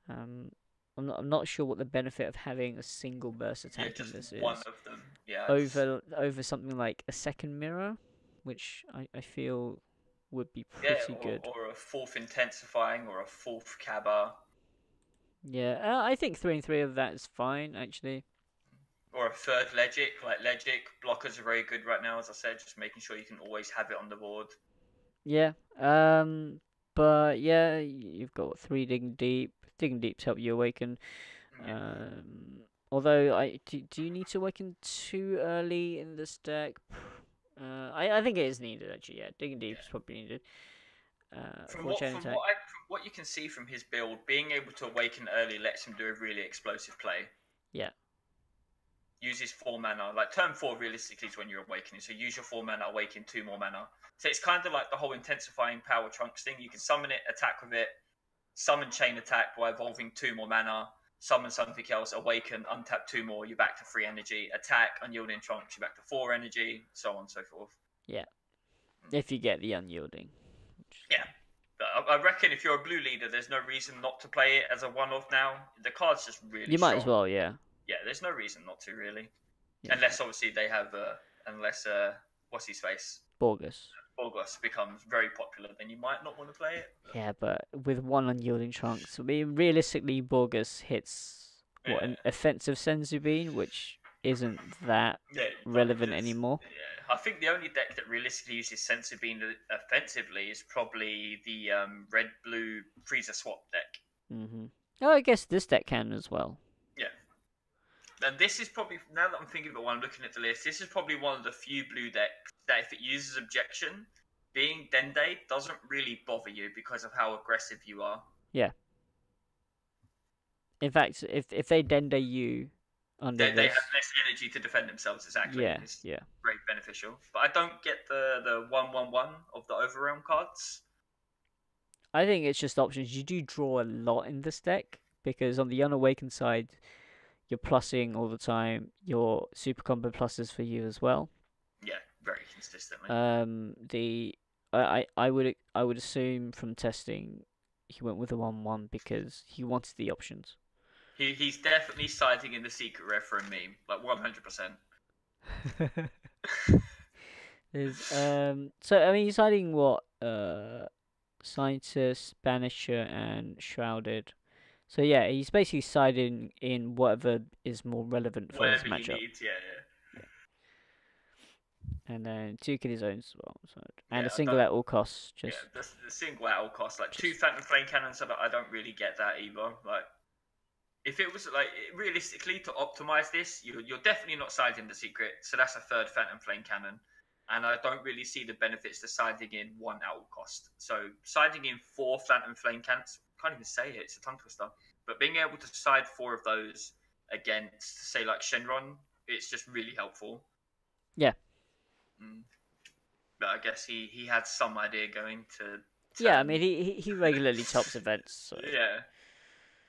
I'm not sure what the benefit of having a single burst attack in this is. One of them. Yeah. Over something like a second mirror, which I feel would be pretty good. Or a 4th intensifying, or a 4th Cabba. Yeah, I think 3 and 3 of that is fine actually. Or a 3rd Legic, like Legic. Blockers are very good right now, as I said, just making sure you can always have it on the board. Yeah, but yeah, you've got 3 Digging Deep. Digging Deeps help you awaken. Although, do you need to awaken too early in this deck? I think it is needed actually, yeah. Digging Deep is probably needed. From what you can see from his build, being able to awaken early lets him do a really explosive play. Yeah. Uses 4 mana. Like turn 4 realistically is when you're awakening. So use your 4 mana, awaken 2 more mana. So it's kind of like the whole intensifying power trunks thing. You can summon it, attack with it, summon chain attack by evolving 2 more mana, summon something else, awaken, untap 2 more, you're back to 3 energy, attack, unyielding trunks, you're back to 4 energy, so on and so forth. Yeah. If you get the unyielding. Yeah. But I reckon if you're a blue leader, there's no reason not to play it as a one-off now. The card's just really You strong. might as well, yeah. Yeah, there's no reason not to, really. Yeah. Unless, obviously, they have... what's his face? Borgus becomes very popular, then you might not want to play it. But... Yeah, but with 1 unyielding trunks, I mean, realistically, Borgus hits an offensive Senzu Bean, which isn't that relevant anymore. Yeah, I think the only deck that realistically uses Senzu Bean offensively is probably the red-blue Frieza swap deck. Mm-hmm. Oh, I guess this deck can as well. Yeah. And this is probably, now that I'm thinking about it while I'm looking at the list, this is probably one of the few blue decks that if it uses objection, being Dende doesn't really bother you because of how aggressive you are. Yeah. In fact, if they Dende you under they have less energy to defend themselves, exactly. Yeah, it's very beneficial. But I don't get the 1/1/1 of the Overrealm cards. I think it's just options. You do draw a lot in this deck, because on the Unawakened side, you're plussing all the time. Your super combo pluses for you as well. Yeah, very consistently. I would assume from testing he went with the 1/1 because he wanted the options. He's definitely siding in the secret ref for a meme, like 100%. So I mean, he's hiding what? Scientist, Banisher, and Shrouded. So yeah, he's basically siding in whatever is more relevant for his matchup. He needs, yeah. And then 2 Kiddies own as well. So, and a single at all costs. The single at all costs. Like 2 Phantom Flame Cannons, I don't really get that either. Like, if it was like realistically to optimize this, you're definitely not siding the secret. So that's a 3rd Phantom Flame Cannon. and I don't really see the benefits to siding in 1 at all cost. So siding in 4 Phantom Flame Cants, can't even say it, it's a tongue twister. But being able to side 4 of those against, say, like Shenron, it's just really helpful. Yeah. But I guess he had some idea going to. Yeah, I mean, he regularly tops events. So. Yeah.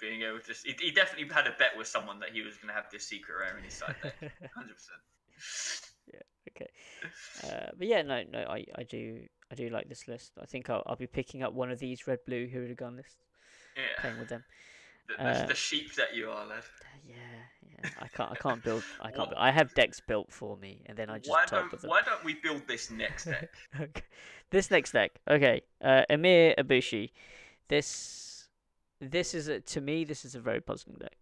Being able to. He definitely had a bet with someone that he was going to have this secret rare in his side deck. 100%. Yeah, okay. But yeah, no, I do like this list. I think I'll be picking up one of these red-blue Hirudegarn lists. Yeah. Playing with them. The sheep that you are, lad. Yeah. I can't build. I have decks built for me, and then I just top with them. Why don't we build this next deck? Okay. This next deck. Okay. Amir, Abboushi. This is to me. This is a very puzzling deck,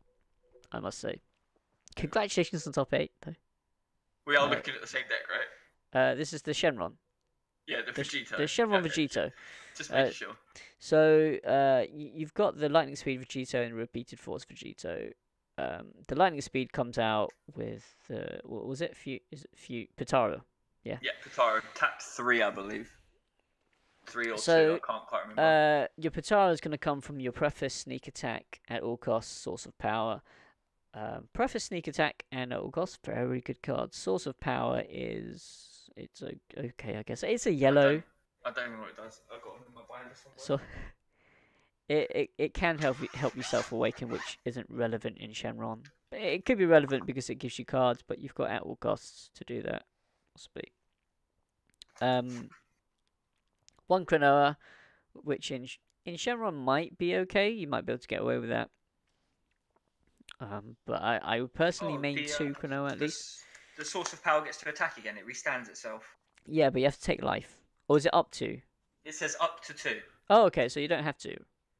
I must say. Congratulations on top 8, though. We are looking at the same deck, right? This is the Shenron. Yeah, the Vegito. The Shenron Vegito. Just making sure. So you've got the Lightning Speed Vegito and Repeated Force Vegito. The Lightning Speed comes out with what was it? Pitara. Yeah. Yeah, Pitara. Tap 3, I believe. 3 or 2, I can't quite remember. Your Pitara is going to come from your Preface, Sneak Attack at all costs, Source of Power. Preface, Sneak Attack, and at all costs, very good cards. Source of Power it's okay, I guess. It's a yellow. I don't know what it does. I've got it in my binder somewhere. So it can help you self-awaken, which isn't relevant in Shenron. It could be relevant because it gives you cards, but you've got at all costs to do that. Possibly. 1 Cronoa, which in Shenron might be okay. You might be able to get away with that. But I would personally main 2 Cronoa at least. The Source of Power gets to attack again. It restands itself. Yeah, but you have to take life. Or is it up to? It says up to 2. Oh, okay. So you don't have to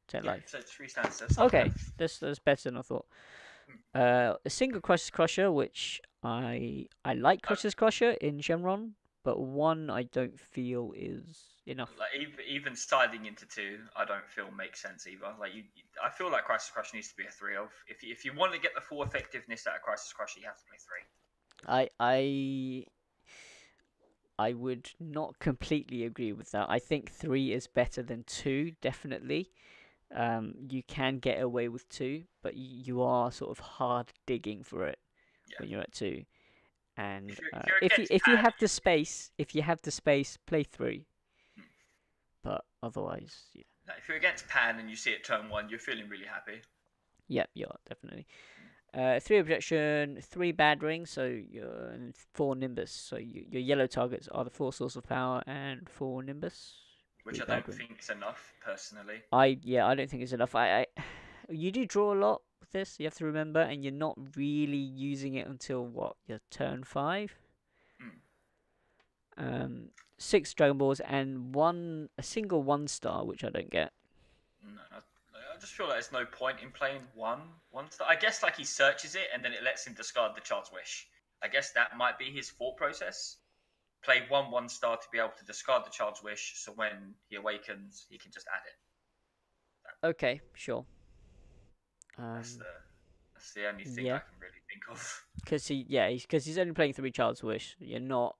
take life. So it's restands. Okay, that's better than I thought. A single Crisis Crusher, which I like Crisis Crusher in Shenron, but 1 I don't feel is enough. Like even siding into 2, I don't feel makes sense either. Like I feel like Crisis Crusher needs to be a 3 of. If you want to get the full effectiveness out of Crisis Crusher, you have to play 3. I would not completely agree with that. I think 3 is better than 2, definitely. You can get away with 2, but you are sort of hard digging for it when you're at 2. And if you have the space, play 3. But otherwise, yeah. Like if you're against Pan and you see it turn 1, you're feeling really happy. Yeah, you are definitely. 3 objection, 3 bad rings, so you're 4 Nimbus. So your yellow targets are the 4 Source of Power and 4 Nimbus. Which I don't think is enough, personally. I don't think it's enough. You do draw a lot with this, you have to remember, and you're not really using it until what, your turn 5? 6 Dragon Balls and a single 1-star, which I don't get. No, I just feel like there's no point in playing one star. I guess like he searches it and then it lets him discard the Child's Wish. I guess that might be his thought process. Play 1/1-star to be able to discard the Child's Wish, so when he awakens, he can just add it. Okay, sure. That's the only thing I can really think of. Because he's only playing 3 Child's Wish. You're not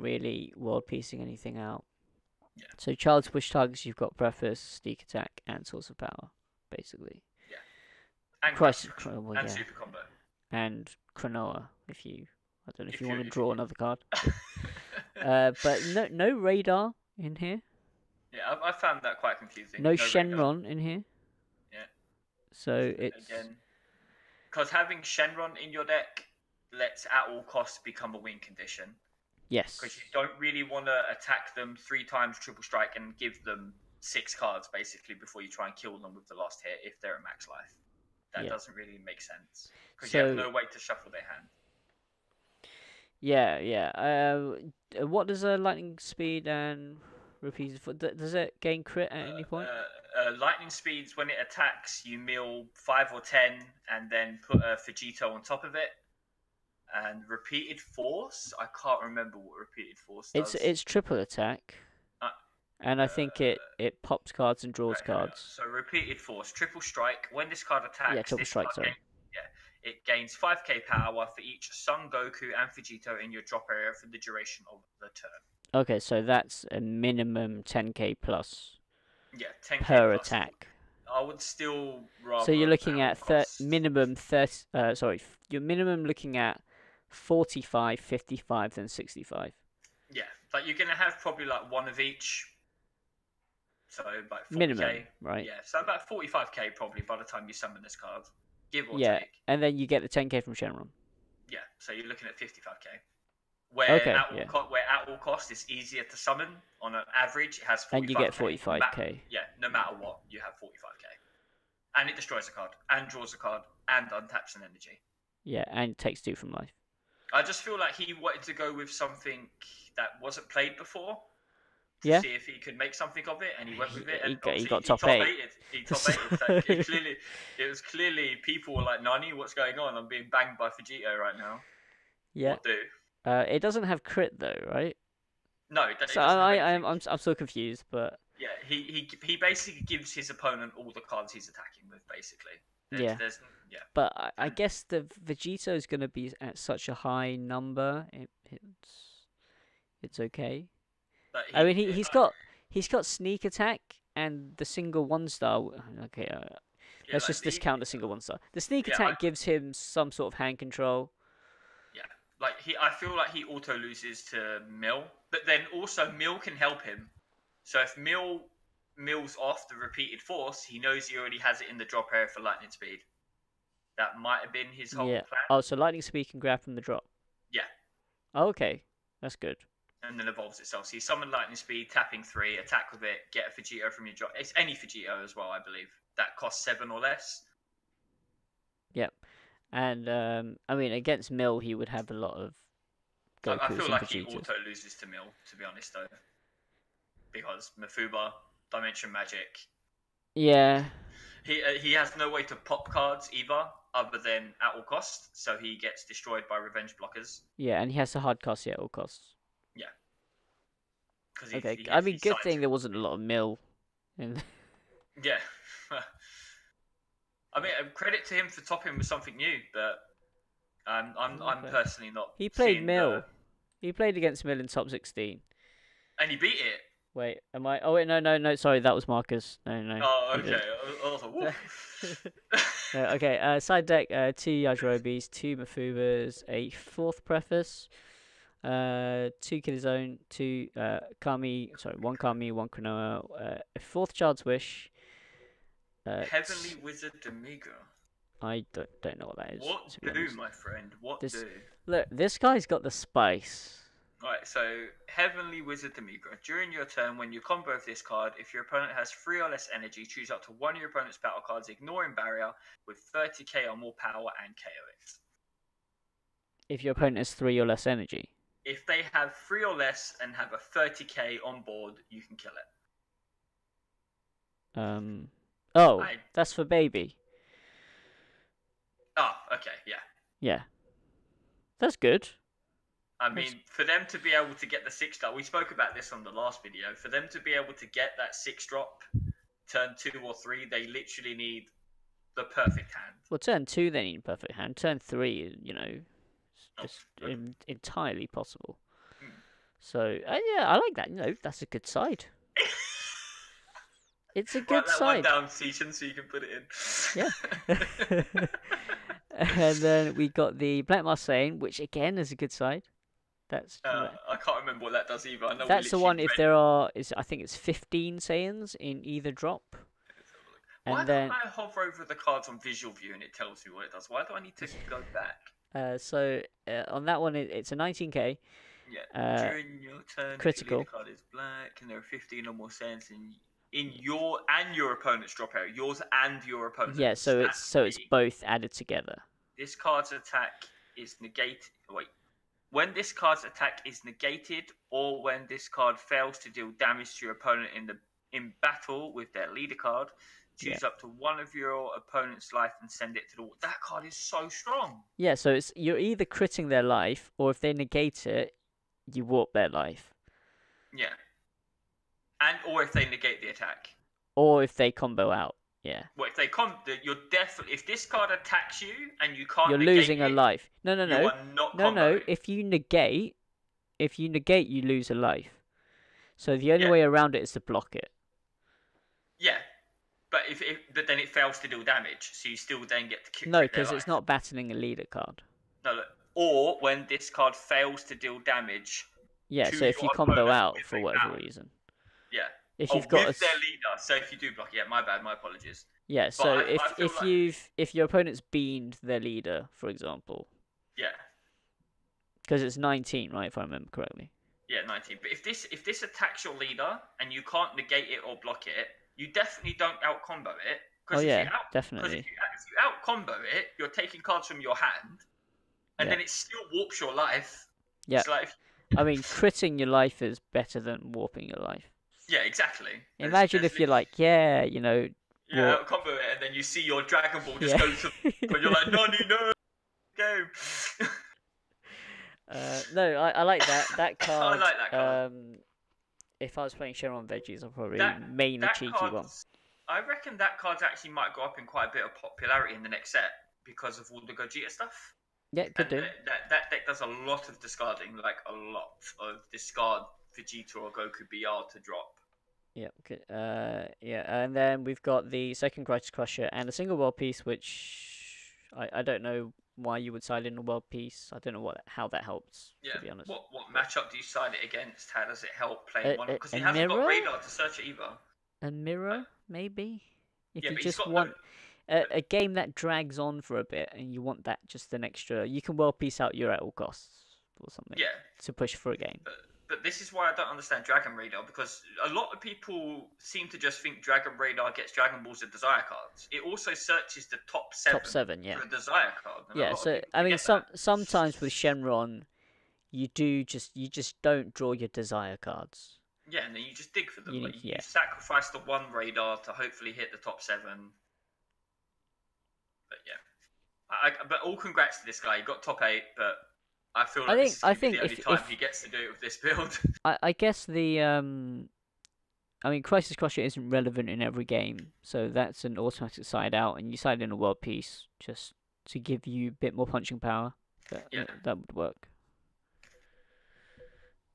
really world piecing anything out. Yeah. So Child's Wish targets, you've got Preface, Sneak Attack, and Source of Power, basically. Yeah. And and Super Combo. And Cronoa, I don't know if you want to draw another card. But no radar in here. Yeah, I found that quite confusing. No Shenron in here. Yeah. So it's... Again, because having Shenron in your deck lets at all costs become a win condition. Yes. Because you don't really want to attack them 3 times triple strike and give them 6 cards basically before you try and kill them with the last hit if they're at max life. That doesn't really make sense because you have no way to shuffle their hand. Yeah. What does Lightning Speed and Repeated for? Does it gain crit at any point? Lightning Speeds, when it attacks, you mill 5 or 10 and then put a Vegito on top of it. And Repeated Force, I can't remember what Repeated Force does. It's triple attack. And I think it pops cards and draws cards. So Repeated Force, triple strike. When this card attacks, triple strike. Sorry. It gains 5k power for each Son Goku and Vegito in your drop area for the duration of the turn. Okay, so that's a minimum 10k plus. Yeah, 10k per plus. attack. I would still rather. So you're looking at minimum 30. You're minimum looking at 45, 55, then 65. Yeah, like you're gonna have probably like one of each. So like 40k. Minimum, right? Yeah, so about 45k probably by the time you summon this card, give or Yeah, take. and then you get the 10k from Shenron. Yeah, so you're looking at 55k. Where Okay, at all cost, it's easier to summon. On an average, it has 45k. And you get 45k. Yeah, no matter what, you have 45k. And it destroys a card, and draws a card, and untaps an energy. Yeah, and takes 2 from life. I just feel like he wanted to go with something that wasn't played before. To see if he could make something of it, and he went with it. And he got top 8. He top 8. So it was clearly people were like, "Nani, what's going on? I'm being banged by Vegito right now." Yeah. What do? It doesn't have crit though, right? No, it doesn't. So I'm still confused, but yeah, he basically gives his opponent all the cards he's attacking with, basically. But I guess the Vegito is going to be at such a high number. It's okay. I mean, he's got sneak attack and the single 1-star. Okay, let's just discount the single 1-star. The sneak attack gives him some sort of hand control. Yeah, like I feel like he auto loses to Mill, but then also Mill can help him. So if Mill's off the repeated force, he knows he already has it in the drop area for lightning speed. That might have been his whole plan. Oh, so lightning speed can grab from the drop. Yeah. Oh, okay, that's good. And then evolves itself. So you summon lightning speed, tapping 3, attack with it, get a Vegito from your drop. It's any Vegito as well, I believe. That costs 7 or less. Yep. And I mean, against Mill, he would have a lot of Gokus. I feel like Vegetas. he auto loses to Mill, to be honest, though, because Mafuba, Dimension Magic. Yeah. He has no way to pop cards either, other than at all costs. So he gets destroyed by revenge blockers. Yeah, and he has to hard cost at all costs. Yeah. Okay, I mean, good thing there wasn't a lot of Mill. Yeah. I mean, credit to him for topping with something new, but I'm personally not. He played Mill. He played against Mill in top 16. And he beat it. Wait, am I? Oh wait, no. Sorry, that was Markus. No. Oh, okay. I was like, woof. Okay. Side deck: 2 Yajirobis, 2 Mafubas, a 4th preface, 2 Killzone, 2 Kami. Sorry, 1 Kami, 1 Konoha, a 4th Child's Wish. Heavenly Wizard Demigo. I don't know what that is. What do, my friend? What do? Look, this guy's got the spice. Right, so Heavenly Wizard Demigo. During your turn, when you combo with this card, if your opponent has 3 or less energy, choose up to one of your opponent's battle cards, ignoring barrier, with 30k or more power and KO it. If your opponent has 3 or less energy? If they have 3 or less and have a 30k on board, you can kill it. Oh, that's for baby. Oh, okay, yeah. Yeah. That's good. I mean, for them to be able to get the 6-star, we spoke about this on the last video, for them to be able to get that 6-drop, turn 2 or 3, they literally need the perfect hand. Well, turn 2 they need a perfect hand. Turn 3, it's entirely possible. So, yeah, I like that. That's a good side. It's a good side. Write that one down, Seaton, so you can put it in. Yeah. And then we got the Black Marseille, which again is a good side. That's I can't remember what that does either. I know that's the one if there are I think it's 15 Saiyans in either drop. Why don't I hover over the cards on visual view and it tells me what it does? Why do I need to go back? So on that one it's a 19k. Yeah. During your turn, critical. The card is black and there are 15 or more Saiyans in your and your opponent's drop area. Yours and your opponent's. Yeah, so it's both added together. This card's attack is negated. Wait. When this card's attack is negated, or when this card fails to deal damage to your opponent in battle with their leader card, choose up to one of your opponent's life and send it to the wall. That card is so strong. Yeah, so you're either critting their life, or if they negate it, you warp their life. Yeah. Or if they negate the attack. Or if they combo out. Yeah. Well, if they you're definitely, if this card attacks you and you can't You're negate losing a it, life. No, no, you no. are not No, no. comboing. If you negate, you lose a life. So the only Yeah. way around it is to block it. Yeah, but but then it fails to deal damage, so you still then get to No, crit their because it's life. not battling a leader card. No, look. Or when this card fails to deal damage. Yeah, To so if your you combo opponent out with for a whatever down. reason. Yeah. If Oh, you've got with their leader. So if you do block, yeah, my bad, my apologies. Yeah, But so I feel like... if your opponent's beamed their leader, for example. Yeah. Because it's 19, right, if I remember correctly. Yeah, 19. But if this attacks your leader and you can't negate it or block it, you definitely don't out combo it. Oh yeah, Because definitely. if you out combo it, you're taking cards from your hand, and then it still warps your life. Yeah. Like... I mean, critting your life is better than warping your life. Yeah, exactly. Imagine if you're like, yeah, you know. Yeah, out combo it, and then you see your Dragon Ball just go to, and you're like, Nani, no, go. No, I like that. That card. I like that card. If I was playing Shenron Veggies, I'd probably main a that cheeky card, one. I reckon that card actually might go up in quite a bit of popularity in the next set because of all the Gogeta stuff. Yeah, could do. That deck does a lot of discarding, like a lot of discard Vegeta or Goku BR to drop. Yeah, good. Yeah, and then we've got the second Crisis Crusher and a single world piece, which I don't know why you would side in a world piece. I don't know how that helps. Yeah. To be honest. What matchup do you side it against? How does it help playing one? Because he a hasn't mirror? got radar to search it either. A mirror, maybe. If Yeah, you but just he's got want a game that drags on for a bit, and you want that just an extra, you can world piece out your at all costs or something. Yeah. To push for a game. But this is why I don't understand Dragon Radar, because a lot of people seem to just think Dragon Radar gets Dragon Balls and Desire cards. It also searches the top 7. Top 7, yeah. For a Desire card. Yeah, so I mean, sometimes with Shenron, you just don't draw your Desire cards. Yeah, and then you just dig for them. You sacrifice the one radar to hopefully hit the top 7. But yeah, but all congrats to this guy. He got top 8, but I feel like this is the only time he gets to do it with this build. I guess I mean, Crisis Crusher isn't relevant in every game, so that's an automatic side out, and you side in a world piece just to give you a bit more punching power. That would work.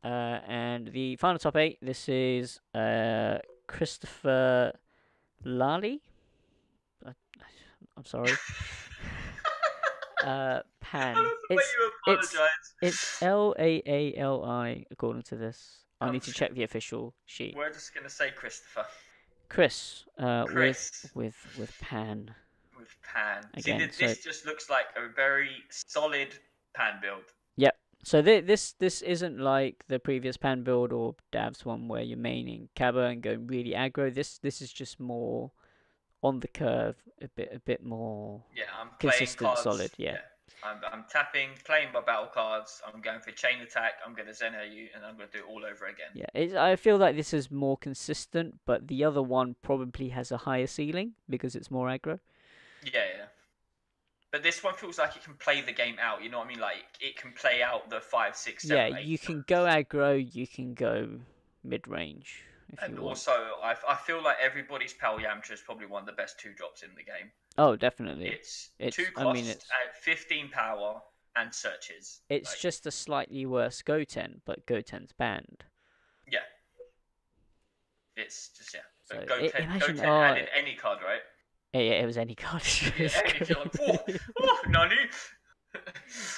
And the final top 8, this is Christopher Lally. I'm sorry. Pan. It's Laali according to this. I need to check the official sheet. We're just gonna say Christopher. Chris. Chris. With Pan. With Pan. Again, see, this just looks like a very solid Pan build. Yep. So this isn't like the previous Pan build or Dav's one where you're maining Kaba and going really aggro. This is just more on the curve, a bit more. Yeah, I'm consistent, playing cards, solid. Yeah. I'm tapping, playing my battle cards. I'm going for chain attack. I'm going to Zen you, and I'm going to do it all over again. Yeah, I feel like this is more consistent, but the other one probably has a higher ceiling because it's more aggro. Yeah. But this one feels like it can play the game out. You know what I mean? Like it can play out the 5, 6, 7, 8. Yeah, you can go aggro. You can go mid range. And also, I feel like everybody's Pal Yamcha is probably one of the best 2-drops in the game. Oh, definitely. It's 2 costs at 15 power and searches. It's just a slightly worse Goten, but Goten's banned. Yeah. It's just, So Goten added any card, right? Yeah, it was any card. Yeah, oh, Nani!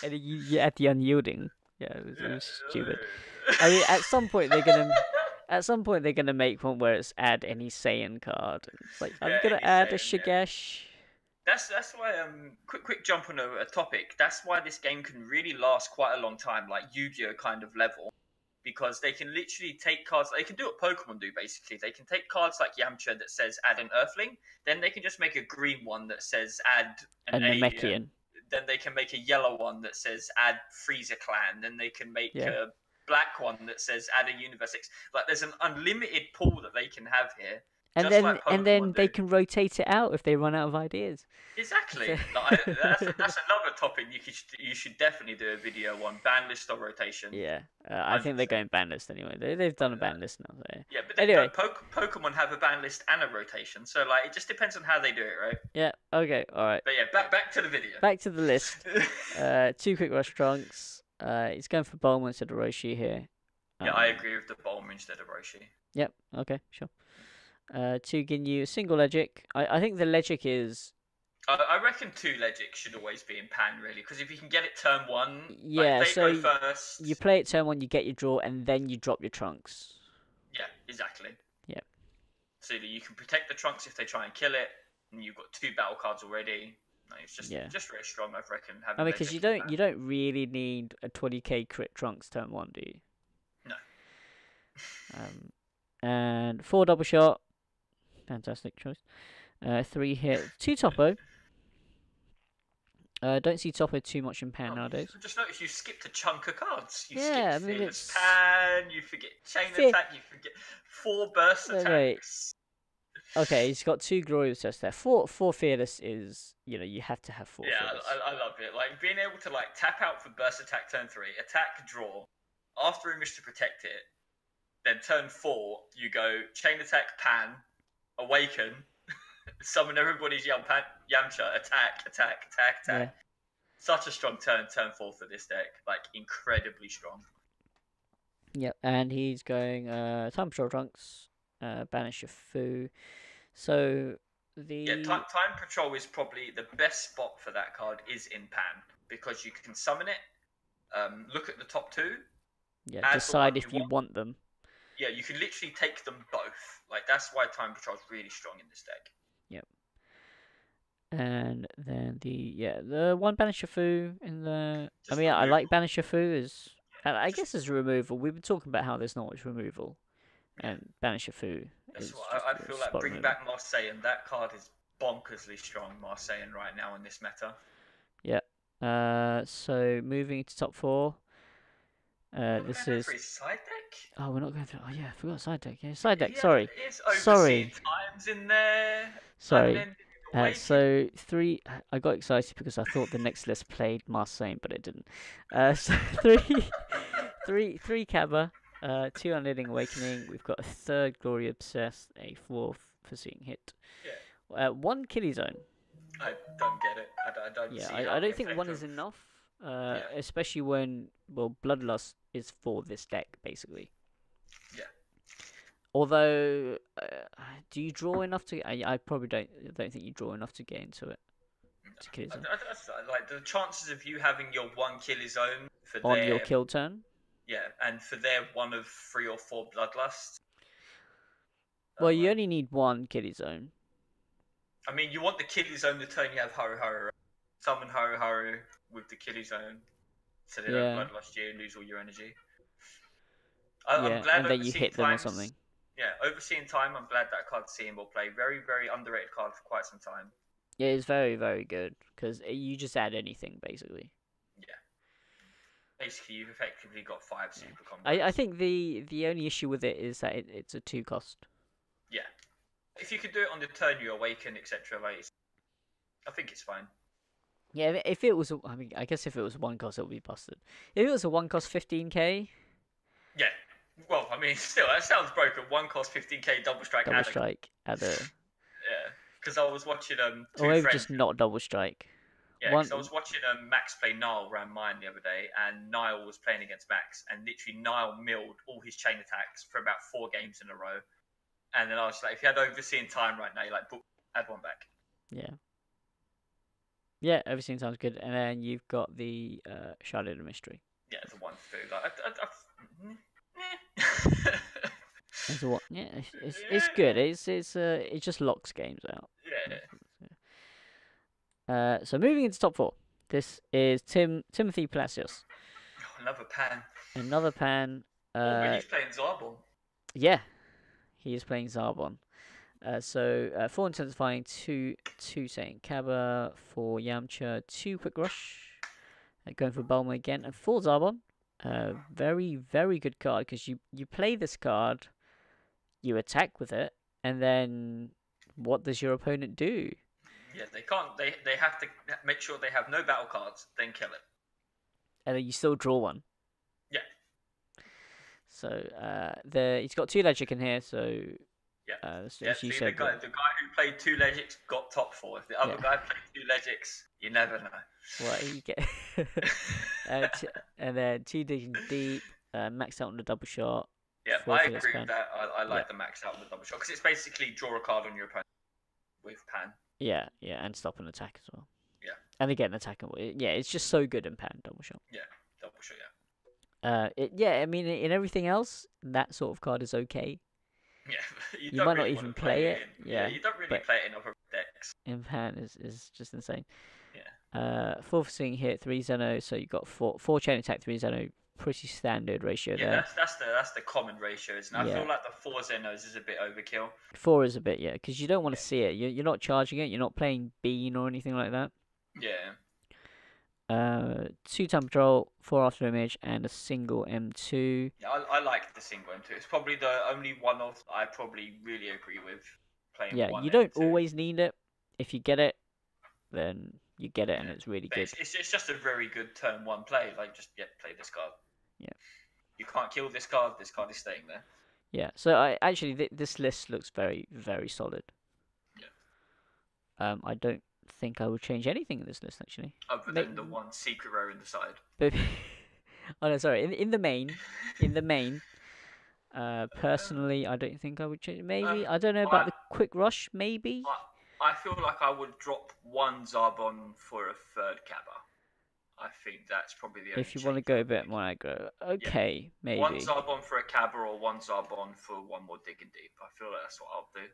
And you add the unyielding. Yeah, it was stupid. I mean, at some point they're gonna make one where it's add any Saiyan card. It's like I'm gonna add a Shigesh. That's why quick jump on a topic. That's why this game can really last quite a long time, like Yu-Gi-Oh kind of level, because they can literally take cards. They can do what Pokemon do basically. They can take cards like Yamcha that says add an Earthling, then they can just make a green one that says add an Namekian. Then they can make a yellow one that says add Frieza clan. Then they can make a black one that says add a Universe 6. Like there's an unlimited pool that they can have here. And Just then like and then Pokemon they do. can rotate it out if they run out of ideas. Exactly. So- Like, that's another topic you should definitely do a video on, ban list or rotation. Yeah, I think they're 100%. going ban list anyway. They've done a ban list now. So. Yeah, but Anyway. Pokemon have a ban list and a rotation, so like it just depends on how they do it, right? Yeah. Okay. All right. But yeah, back to the video. Back to the list. 2 quick rush trunks. He's going for Bulma instead of Roshi here. Yeah, I agree with the Bulma instead of Roshi. Yep. Okay. Sure. 2 Ginyu, single Legic. I think the Legic is. I reckon 2 Legic should always be in pan, really, because if you can get it turn 1, Yeah, like, they so go first. you play it turn 1, you get your draw, and then you drop your trunks. Yeah, exactly. Yeah. So that you can protect the trunks if they try and kill it, and you've got 2 battle cards already. No, it's just very strong, I reckon. I mean, because you don't really need a 20k crit trunks turn 1, do you? No. And 4 double shot. Fantastic choice. 3 hit, 2 Topo. Don't see Topo too much in pan nowadays. Just notice you skipped a chunk of cards. You Yeah, skipped I mean, Fearless it's- Pan, you forget Chain Attack, you forget 4 Burst Wait, Attacks. Okay, he's got 2 Glorious Tests there. 4 Fearless is, you have to have 4 Yeah, Fearless. I love it. Like, being able to, like, tap out for Burst Attack turn 3, attack, draw, after Image to protect it, then turn 4, you go Chain Attack, Pan, Awaken, summon everybody's Yamcha, attack. Yeah. Such a strong turn 4 for this deck. Like, incredibly strong. Yep, and he's going Time Patrol Trunks, Banish your Fu. So the Time Patrol is probably the best spot for that card is in pan, because you can summon it, look at the top 2. Yeah, decide if you want them. Yeah, you can literally take them both. Like, that's why Time Patrol is really strong in this deck. Yep. And then the 1 Banish your Fu in the. I mean, I like Banish your Fu as. I guess as removal. We've been talking about how there's not much removal, and Banish your Fu. That's what I feel like. Bring back Marseille, and that card is bonkersly strong. Marseille right now in this meta. Yeah. So moving to top 4. This is. Side deck? Oh, we're not going through. Oh yeah, I forgot side deck. Yeah, side deck. Yeah, Sorry. Sorry. Times in there. Sorry. So 3. I got excited because I thought the next list played Marseille, but it didn't. So 3 Cabba, 2 Unending Awakening. We've got a 3rd Glory Obsessed, a 4th Foreseeing Hit. Yeah. 1 Kiddie Zone. I don't get it. I don't. Yeah, see I don't think 1 is enough. Especially when Bloodlust is for this deck basically. Yeah. Although, do you draw enough to? I probably don't think you draw enough to get into it. To kill zone. Like the chances of you having your 1 kill zone for On your kill turn. Yeah, and for their 1 of 3 or 4 bloodlusts. Well, you only need 1 kill zone. I mean, you want the kill zone the turn you have Haru Haru. Right? Summon Haru Haru with the kill zone, so they don't bloodlust you and lose all your energy. I'm glad and then you hit them or something. Yeah, Overseeing Time, I'm glad that card's seeing more play. Very, very underrated card for quite some time. Yeah, it's very, very good, because you just add anything, basically. Yeah. Basically, you've effectively got 5 super combos. I think the only issue with it is that it's a 2 cost. Yeah. If you could do it on the turn you awaken, etc., like, I think it's fine. Yeah, if it was, I guess if it was 1 cost, it would be busted. If it was a 1 cost 15k... Yeah. Well, I mean, still, that sounds broken. 1 cost 15k double strike. Double strike. Yeah, because I was watching or maybe just not double strike. Yeah, because I was watching Max play Nile around mine the other day, and Nile was playing against Max, and literally Nile milled all his chain attacks for about 4 games in a row. And then I was like, if you had Overseeing Time right now, you're like, book, add 1 back. Yeah. Yeah, Overseeing Time's good, and then you've got the Shadow of the Mystery. Yeah, it's a 1-2. Like, It's a what? Yeah, it's good. It just locks games out. Yeah. So moving into top 4, this is Timothy Palacios. Another pan. Another pan. But he's playing Zarbon. Yeah, he is playing Zarbon. So 4 Intensifying, 2 Saint Cabba, 4 Yamcha, 2 Quick Rush. Going for Bulma again, and 4 Zarbon. Very, very good card, because you play this card, you attack with it, and then what does your opponent do? Yeah, they can't. They have to make sure they have no battle cards, then kill it. And then you still draw one. Yeah. So he's got 2 Legic in here, so yeah. You See, said the guy who played 2 Legics got top 4. If the other guy played 2 Legics, you never know. What you get? And then 2 Digging Deep, maxed out on the double shot. Yeah, I agree with that. I like the max out on the double shot because it's basically draw a card on your opponent with pan. Yeah, and stop an attack as well. Yeah. And again, attacking. Yeah, it's just so good in pan double shot. Yeah, double shot. I mean, in everything else, that sort of card is okay. Yeah, you might not even play it. Yeah, you don't really play it in other decks. In pan is just insane. Yeah. 4 for swing hit, 3 Zeno, so you got 4 chain attack, 3 Zeno. Pretty standard ratio there. Yeah, that's the common ratio, isn't it? I feel like the 4 Zenos is a bit overkill. 4 is a bit, because you don't want to see it. You're not charging it. You're not playing Bean or anything like that. Yeah. 2 time patrol, 4 after image, and a single M2. Yeah, I like the single M2. It's probably the only one of I probably really agree with playing. Yeah, you don't always need it. If you get it, then you get it, and it's really good. It's just a very good turn 1 play. Like, just play this card. Yeah. You can't kill this card. This card is staying there. Yeah. So this list looks very, very solid. Yeah. I don't think I would change anything in this list actually. Other than the 1 secret row in the side. But oh no, sorry. In the main, personally, I don't think I would change. Maybe I don't know about the quick rush. Maybe. I feel like I would drop 1 Zarbon for a 3rd Cabba. I think that's probably the only if you want to go a bit more aggro. Okay, maybe. 1 Zarbon for a Cabba or 1 Zarbon for 1 more Digging Deep. I feel like that's what I'll do.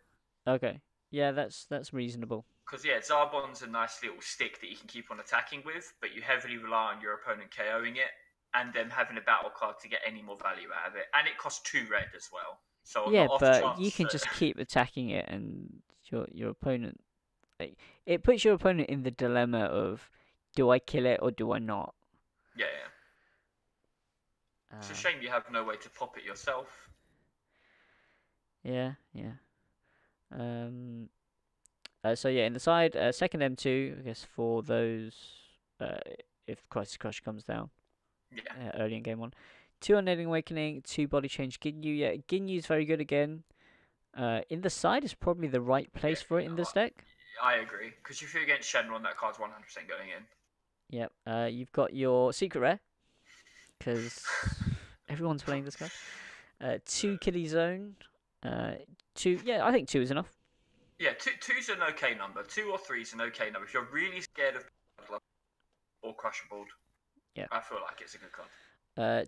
Okay. Yeah, that's reasonable. Because, Zarbon's a nice little stick that you can keep on attacking with, but you heavily rely on your opponent KOing it, and then having a battle card to get any more value out of it. And it costs 2 red as well. So but you can just keep attacking it, and your opponent... It puts your opponent in the dilemma of, do I kill it or do I not? Yeah. It's a shame you have no way to pop it yourself. Yeah. So in the side, second M2, I guess for those, if Crisis Crush comes down. Yeah. Early in game 1. 2 Unending Awakening, 2 Body Change Ginyu. Yeah, Ginyu's very good again. In the side is probably the right place for it in this deck. I agree, because if you're against Shenron, that card's 100% going in. Yep. You've got your secret rare, because everyone's playing this card. 2 Killy Zone. 2. Yeah, I think 2 is enough. Yeah, 2's an okay number. 2 or 3's an okay number. If you're really scared of or Crushable, yeah, I feel like it's a good card.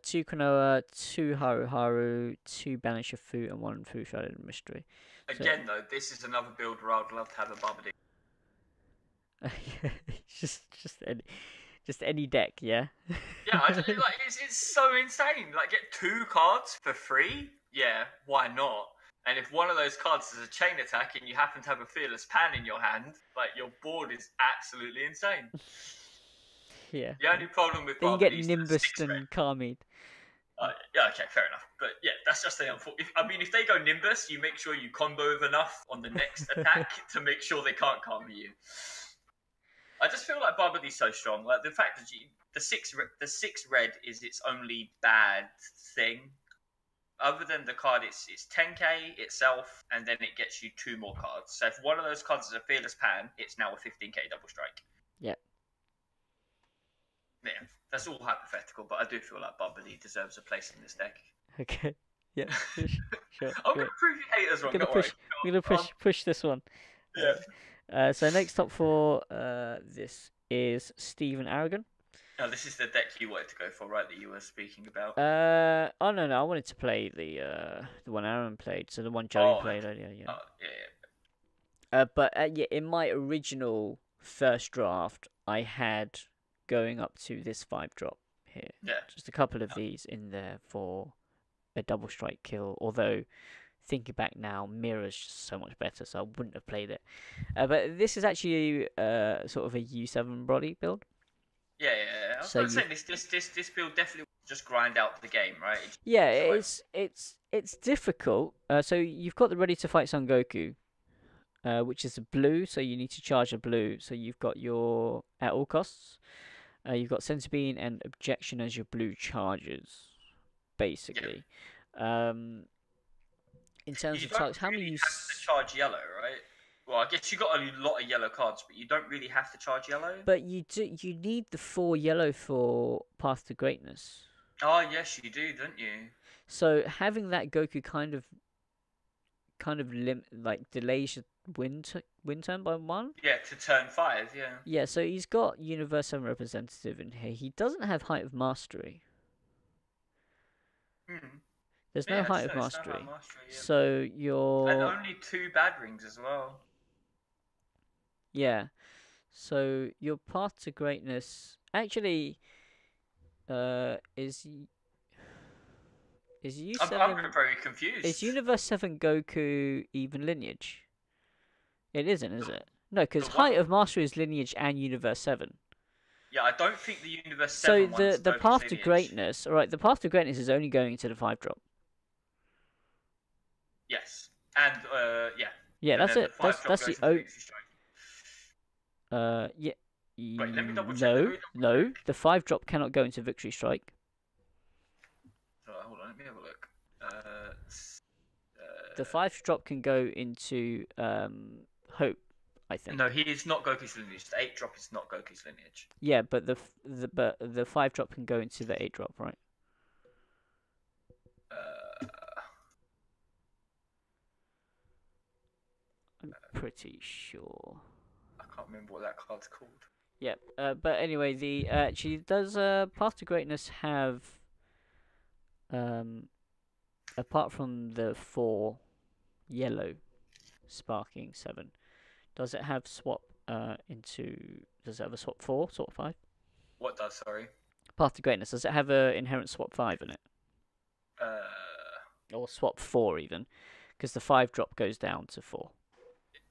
2 Konoha, 2 Haru, 2 Banish of Fu, and 1 Fu Shrouded Mystery. Again, though, this is another build where I'd love to have a Barbadillo. just any deck, yeah. Yeah, it's so insane. Like, get 2 cards for free. Yeah, why not? And if one of those cards is a chain attack and you happen to have a Fearless Pan in your hand, like, your board is absolutely insane. Yeah. The only problem with then you get Nimbus and Carmine. Yeah, okay, fair enough. But yeah, that's just the unfortunate. If they go Nimbus, you make sure you combo with enough on the next attack to make sure they can't combo you. I just feel like Barbady's so strong. Like, the fact that the six red is its only bad thing. Other than the card, it's 10k itself, and then it gets you 2 more cards. So if one of those cards is a Fearless Pan, it's now a 15k double strike. Yeah. Yeah, that's all hypothetical, but I do feel like Barbady deserves a place in this deck. Okay. Yeah. Sure. I'm gonna prove you haters wrong. I'm gonna push this one. Yeah. So next top 4, this is Steven Aragon. Oh, this is the deck you wanted to go for, right? That you were speaking about. Oh no, I wanted to play the one Aaron played, so the one Joey played earlier. Yeah. Oh, yeah. But in my original first draft, I had going up to this 5-drop here. Yeah. Just a couple of these in there for a double strike kill. Although, thinking back now, Mirror's just so much better, so I wouldn't have played it. But this is actually sort of a U7 body build. Yeah. I was saying this build definitely just grind out the game, right? Yeah, It's it's difficult. So you've got the Ready to Fight Son Goku, which is a blue. So you need to charge a blue. So you've got your at all costs. You've got Senzu Bean and Objection as your blue charges, basically. In terms you of don't targets, how many really you have to charge yellow, right? Well, I guess you got a lot of yellow cards, but you don't really have to charge yellow. But you need the 4 yellow for Path to Greatness. Oh yes, you do, don't you? So having that Goku kind of delays your win turn by 1. Yeah, to turn 5, yeah. Yeah, so he's got Universe 7 representative in here. He doesn't have Height of Mastery. There's no Height of Mastery. Yeah. So you're... And only 2 bad rings as well. Yeah. So your Path to Greatness actually is U7... I'm very confused. Is Universe 7 Goku even lineage? It isn't, is it? No, because Height of Mastery is lineage and Universe 7. Yeah, I don't think the Universe 7 So the Path to Greatness... Alright, the Path to Greatness is only going to the 5-drop. Yes. And, yeah. Yeah, that's it. That's the... yeah. Wait, let me double check. No, the 5-drop cannot go into Victory Strike. Hold on, let me have a look. The 5-drop can go into Hope, I think. No, he is not Goku's lineage. The 8-drop is not Goku's lineage. Yeah, but the 5-drop can go into the 8-drop, right? I'm pretty sure. I can't remember what that card's called. Yeah, but anyway, the actually does Path to Greatness have apart from the 4 yellow sparking 7, does it have swap does it have a swap 4, swap 5? What does, sorry? Path to Greatness, does it have a inherent swap 5 in it? Or swap 4 even, because the 5-drop goes down to 4.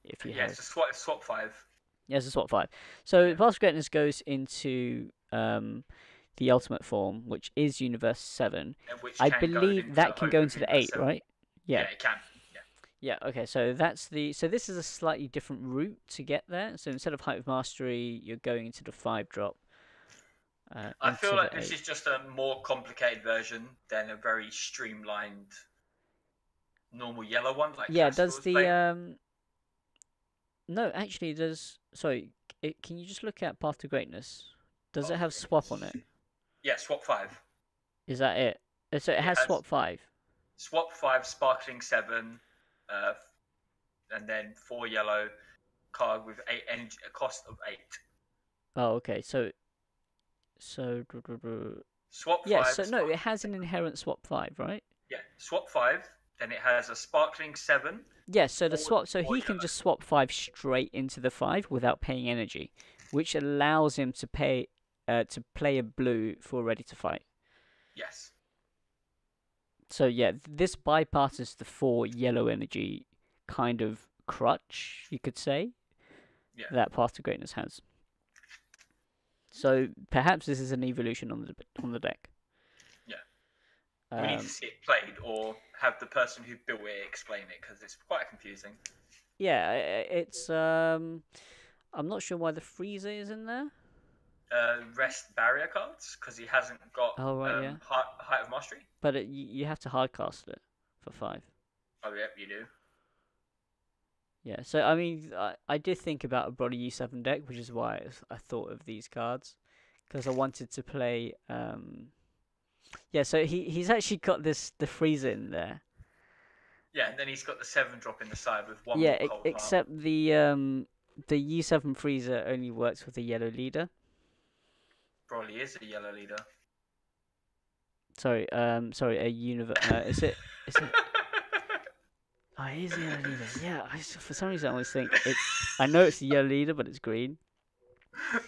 If you have... it's a swap 5. Yeah, it's a swap 5. So Path to Greatness goes into the ultimate form, which is Universe 7. I believe that can go into the 8, 7. Right? Yeah, it can. Yeah, okay, so that's so this is a slightly different route to get there. So instead of Height of Mastery, you're going into the 5-drop. I feel like this is just a more complicated version than a very streamlined normal yellow one. Like does the no, actually, does... Sorry, can you just look at Path to Greatness? Does it have swap on it? Yeah, swap 5. Is that it? So it has swap 5. Swap 5, sparkling 7, and then 4 yellow card with 8 energy, a cost of 8. Oh, okay. So swap 5. Yeah, so no, it has an inherent swap 5, right? Yeah, swap 5. Then it has a sparkling 7. Yeah, so the swap, so he can just swap 5 straight into the 5 without paying energy, which allows him to play a blue for Ready to Fight. Yes. So yeah, this bypasses the 4 yellow energy kind of crutch, you could say, that Path to Greatness has. So perhaps this is an evolution on the deck. Yeah. We need to see it played, or have the person who built it explain it, because it's quite confusing. Yeah, it's I'm not sure why the Frieza is in there. Rest barrier cards, because he hasn't got Height of Mastery. But you have to hardcast it for 5. Oh, yeah, you do. Yeah, so I mean, I did think about a Brody U7 deck, which is why I thought of these cards, because I wanted to play. Yeah, so he's actually got the Frieza in there. Yeah, and then he's got the 7-drop in the side with 1 more cold except the U7 Frieza only works with a yellow leader. Probably is a yellow leader. Sorry, a universe. Is it? Oh, it is a yellow leader. Yeah, for some reason I always think it's... I know it's a yellow leader, but it's green.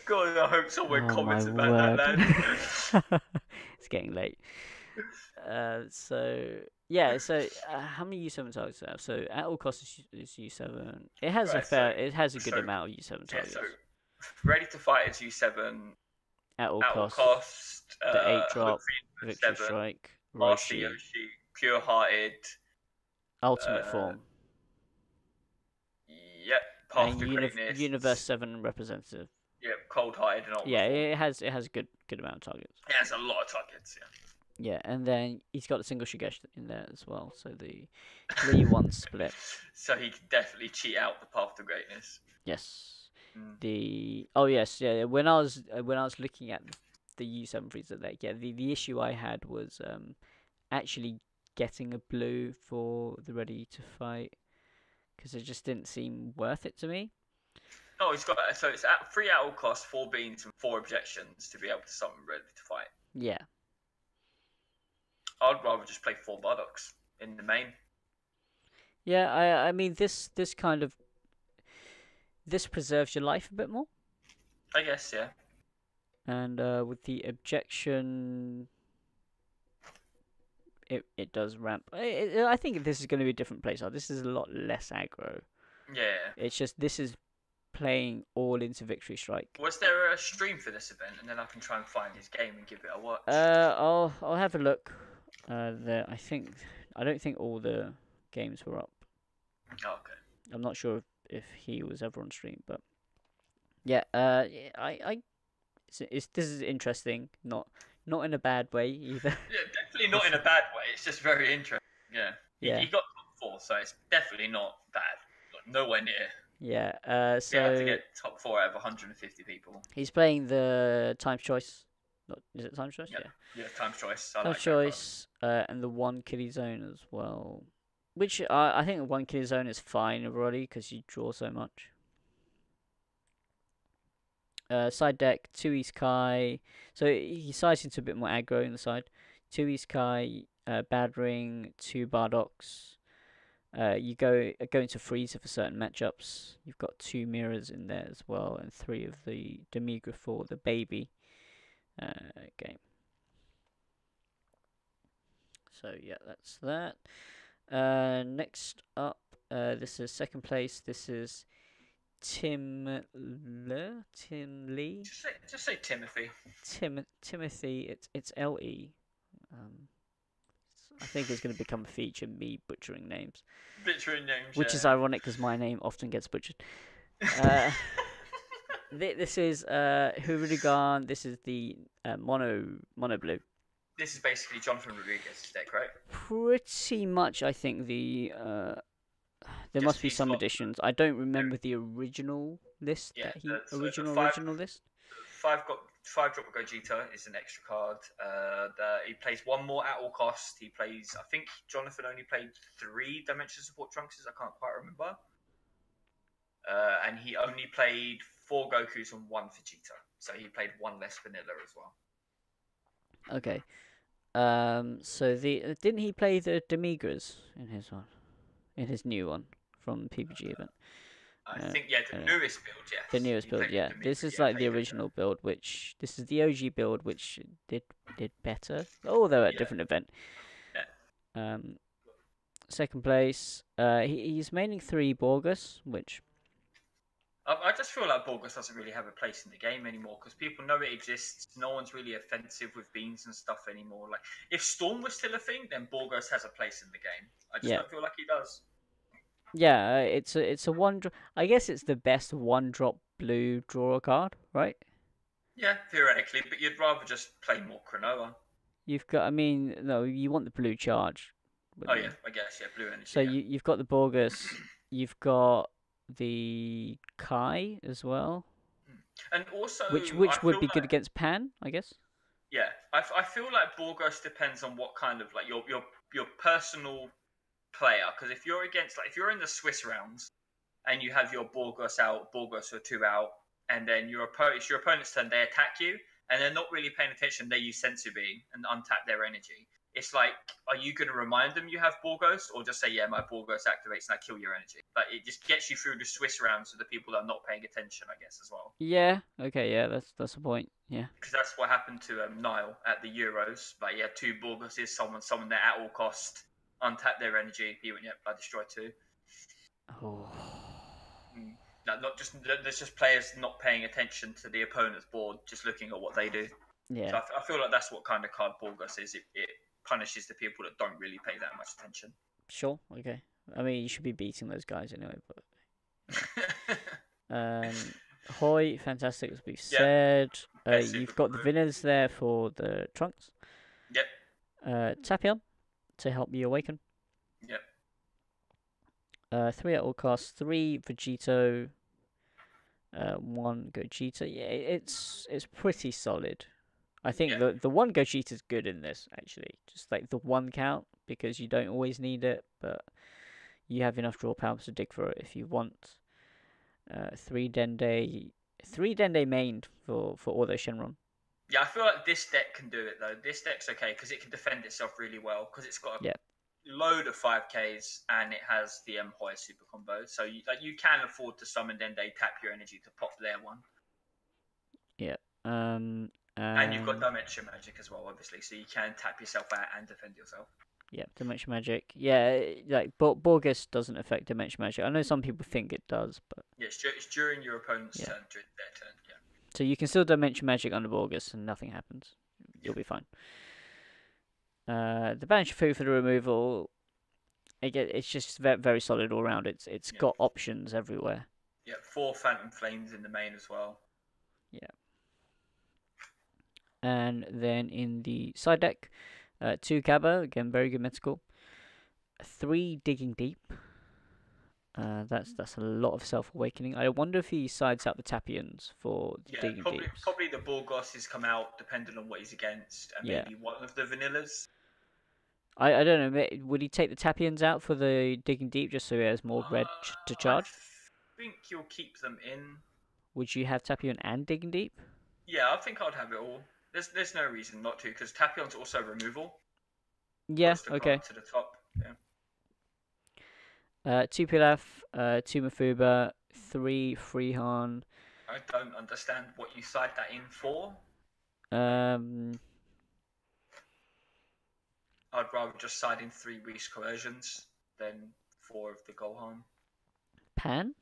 God, I hope someone comments about that, lad. It's getting late. So, yeah, how many U7 targets do I have? So, at all costs is U7. It has it has a good amount of U7 targets. So, Ready to Fight is U7. At all At all costs. cost. The 8 drop, Hopefully Victory 7. Strike, Master Roshi, Yoshi, Pure Hearted. Ultimate Form, Yep. Path and to Greatness. Universe 7 Representative. Yep. Cold Hearted and Ultimate Yeah, Form. it has a good amount of targets. It has a lot of targets. Yeah. Yeah, and then he's got a single Shigesh in there as well, so the 3-1 split. So he can definitely cheat out the Path to Greatness. Yes. Mm. Yes, yeah. When I was looking at the U7 Frieza deck, yeah, the issue I had was actually getting a blue for the Ready to Fight, because it just didn't seem worth it to me. Oh, he's got, so it's at 3 at all costs, 4 beans and 4 objections to be able to summon Ready to Fight. Yeah. I'd rather just play 4 Buttocks in the main. Yeah, I mean this kind of preserves your life a bit more. I guess, yeah. And with the objection, it does ramp. I think this is going to be a different playstyle. This is a lot less aggro. Yeah. It's just this is playing all into Victory Strike. Was there a stream for this event, and then I can try and find his game and give it a watch? I'll have a look. I don't think all the games were up. Oh, okay. I'm not sure if he was ever on stream, but yeah. This is interesting. Not in a bad way either. Yeah, definitely not in a bad way. It's just very interesting. Yeah. He got top 4, so it's definitely not bad. Nowhere near. Yeah. So you have to get top 4 out of 150 people. He's playing the Times Choice. Is it Times Choice? Yeah. Yeah, Times Choice. Times Choice, and the 1 Kiddie Zone as well. Which I think the 1 Kiddie Zone is fine already because you draw so much. Side deck, 2 East Kai. So he sides into a bit more aggro in the side. 2 East Kai, Bad Ring, 2 Bardox. You go into Frieza for certain matchups. You've got 2 mirrors in there as well, and 3 of the Demigra for the baby game. So yeah, that's that. Next up, this is second place. This is Tim Lee. Just say Timothy. Timothy. It's LE. I think it's going to become a feature, me butchering names. Which is ironic because my name often gets butchered. This is Hirudegarn. This is the mono blue. This is basically Jonathan Rodriguez's deck, right? Pretty much, I think there must be some additions. I don't remember the original list. Original list. 5-drop Gogeta is an extra card. He plays 1 more at all cost. He plays, I think Jonathan only played 3 Dimension Support Trunks, I can't quite remember. And he only played 4 Gokus and 1 Vegeta. So he played 1 less vanilla as well. Okay. So didn't he play the Demigras in his one? In his new one from the PPG event? I think, the newest build, yes. The newest build, yeah. This is like the original build, this is the OG build, which did better, although at a different event. Yeah. Second place, he's maining 3 Borgus, which... I just feel like Borgus doesn't really have a place in the game anymore, because people know it exists. No one's really offensive with beans and stuff anymore. Like, if Storm was still a thing, then Borgus has a place in the game. I just don't feel like he does. Yeah, it's a 1 drop. I guess it's the best 1-drop blue draw card, right? Yeah, theoretically, but you'd rather just play more Cronoa. You've got, no, you want the blue charge. Oh yeah, I guess, blue energy. So you've got the Borgus, you've got the Kai as well, and also which would be good against Pan, I guess. Yeah, I feel like Borgus depends on what kind of your personal player, because if you're against, if you're in the Swiss rounds and you have your Borgus out, Borgus or 2 out, and then it's your opponent's turn, they attack you and they're not really paying attention, they use Sensu Beam and untap their energy. It's like, are you going to remind them you have Borgos, or just say, yeah, my Borgos activates and I kill your energy? Like, it just gets you through the Swiss rounds to the people that are not paying attention, I guess, as well. Yeah, okay, yeah, that's the point, yeah. Because that's what happened to Nile at the Euros. Like, 2 Borgoses, someone there at all cost, untap their energy, he went, I destroy 2. Oh. No, not just there's just players not paying attention to the opponent's board, just looking at what they do. Yeah. So I feel like that's what kind of card Borgus is. It punishes the people that don't really pay that much attention. Sure. Okay. I mean, you should be beating those guys anyway, but. Hoi, fantastic as we've said. You've got the winners there for the trunks. Yep. Tapion to help you awaken. Yep. 3 at all costs, 3 Vegito, 1 Gogeta. Yeah, it's pretty solid. I think the 1 Gogeta is good in this, actually. Just like the 1 count, because you don't always need it, but you have enough draw powers to dig for it if you want. 3 Dende mained for all those Shenron. Yeah, I feel like this deck can do it though. This deck's okay because it can defend itself really well because it's got a load of 5Ks and it has the Hoi super combo. So you can afford to summon Dende, tap your energy to pop their one. Yeah. And you've got Dimension Magic as well, obviously, so you can tap yourself out and defend yourself. Yeah, Dimension Magic. Yeah, like Borgus doesn't affect Dimension Magic. I know some people think it does, but yeah, it's during your opponent's turn, during their turn. Yeah. So you can still Dimension Magic under Borgus and nothing happens. You'll be fine. The Banish Food for the removal. Again, it's just very, very solid all round. It's got options everywhere. Yeah, 4 Phantom Flames in the main as well. Yeah. And then in the side deck. 2 Gabba, again very good mythical. 3 Digging Deep. That's a lot of self-awakening. I wonder if he sides out the Tapions for Digging Deeps. Probably the Borgos has come out depending on what he's against, and maybe one of the vanillas. I don't know, would he take the Tapions out for the Digging Deep just so he has more red to charge? I think you'll keep them in. Would you have Tapion and Digging Deep? Yeah, I think I'd have it all. There's no reason not to, because Tapion's also removal. Yeah, okay. To the top, yeah. 2 Pilaf, 2 Mafuba, 3 Freehan. I don't understand what you side that in for. I'd rather just side in 3 Reese Coercions than 4 of the Gohan. Pan?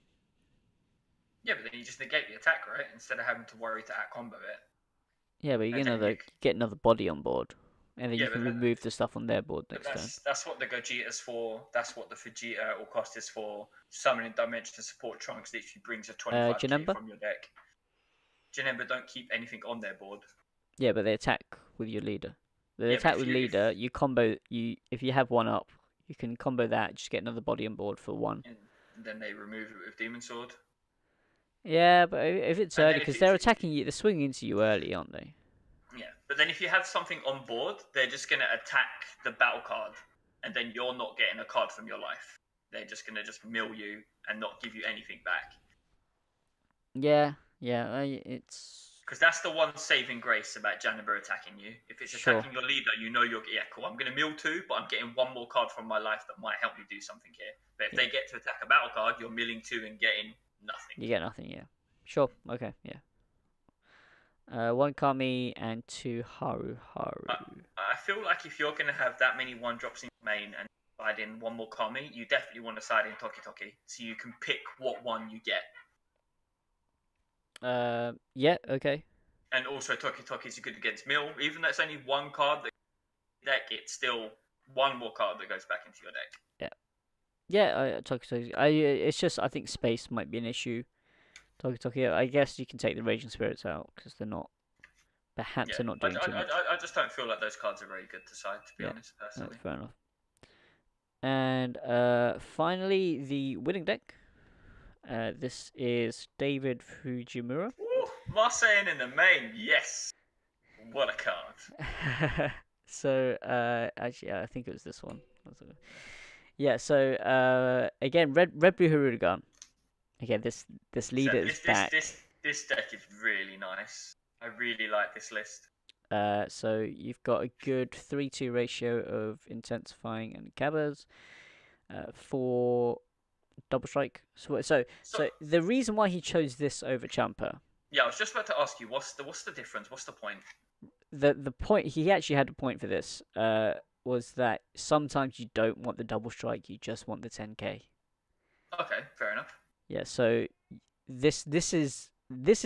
Yeah, but then you just negate the attack, right? Instead of having to worry to out-combo it. Yeah, but you get another body on board. And then you can remove the stuff on their board next turn. That's what the Gogeta's for. That's what the Vegeta or cost is for. Summoning Dimension to support Trunks literally brings a 25k from your deck. Janemba don't keep anything on their board. Yeah, but they attack with your leader. They attack with leader. You combo. If you have 1 up, you can combo that. Just get another body on board for 1. And then they remove it with Demon Sword. Yeah, but if it's early, because they're attacking you, they're swinging into you early, aren't they? Yeah, but then if you have something on board, they're just going to attack the battle card, and then you're not getting a card from your life. They're just going to mill you and not give you anything back. Yeah, it's... Because that's the one saving grace about Janemba attacking you. If it's attacking your leader, you know you're... Yeah, cool, I'm going to mill 2, but I'm getting 1 more card from my life that might help me do something here. But if they get to attack a battle card, you're milling 2 and getting nothing. You get nothing, yeah. Sure, okay, yeah. 1 Kami and 2 Haru. I feel like if you're going to have that many 1-drops in your main and side in 1 more Kami, you definitely want to side in Toki Toki, so you can pick what one you get. Yeah, okay. And also Toki Toki is good against Mill. Even though it's only 1 card that deck, it's still 1 more card that goes back into your deck. Yeah, Toki Toki. It's just, I think space might be an issue. Toki Toki, I guess you can take the Raging Spirits out, because they're not... Perhaps they're not doing too much. I just don't feel like those cards are very good to side, to be honest, personally. Fair enough. And finally, the winning deck. This is David Fujimura. Ooh, Marseille in the main, yes! What a card. So, actually, I think it was this one. Yeah, so, again, red blue Hirudegarn. Again, this leader is back. This deck is really nice. I really like this list. So you've got a good 3-2 ratio of intensifying and cabas, 4 double strike. So the reason why he chose this over Champa. Yeah, I was just about to ask you, what's the difference? What's the point? The point, he actually had a point for this. Was that sometimes you don't want the double strike, you just want the 10k. Okay, fair enough. Yeah, so this is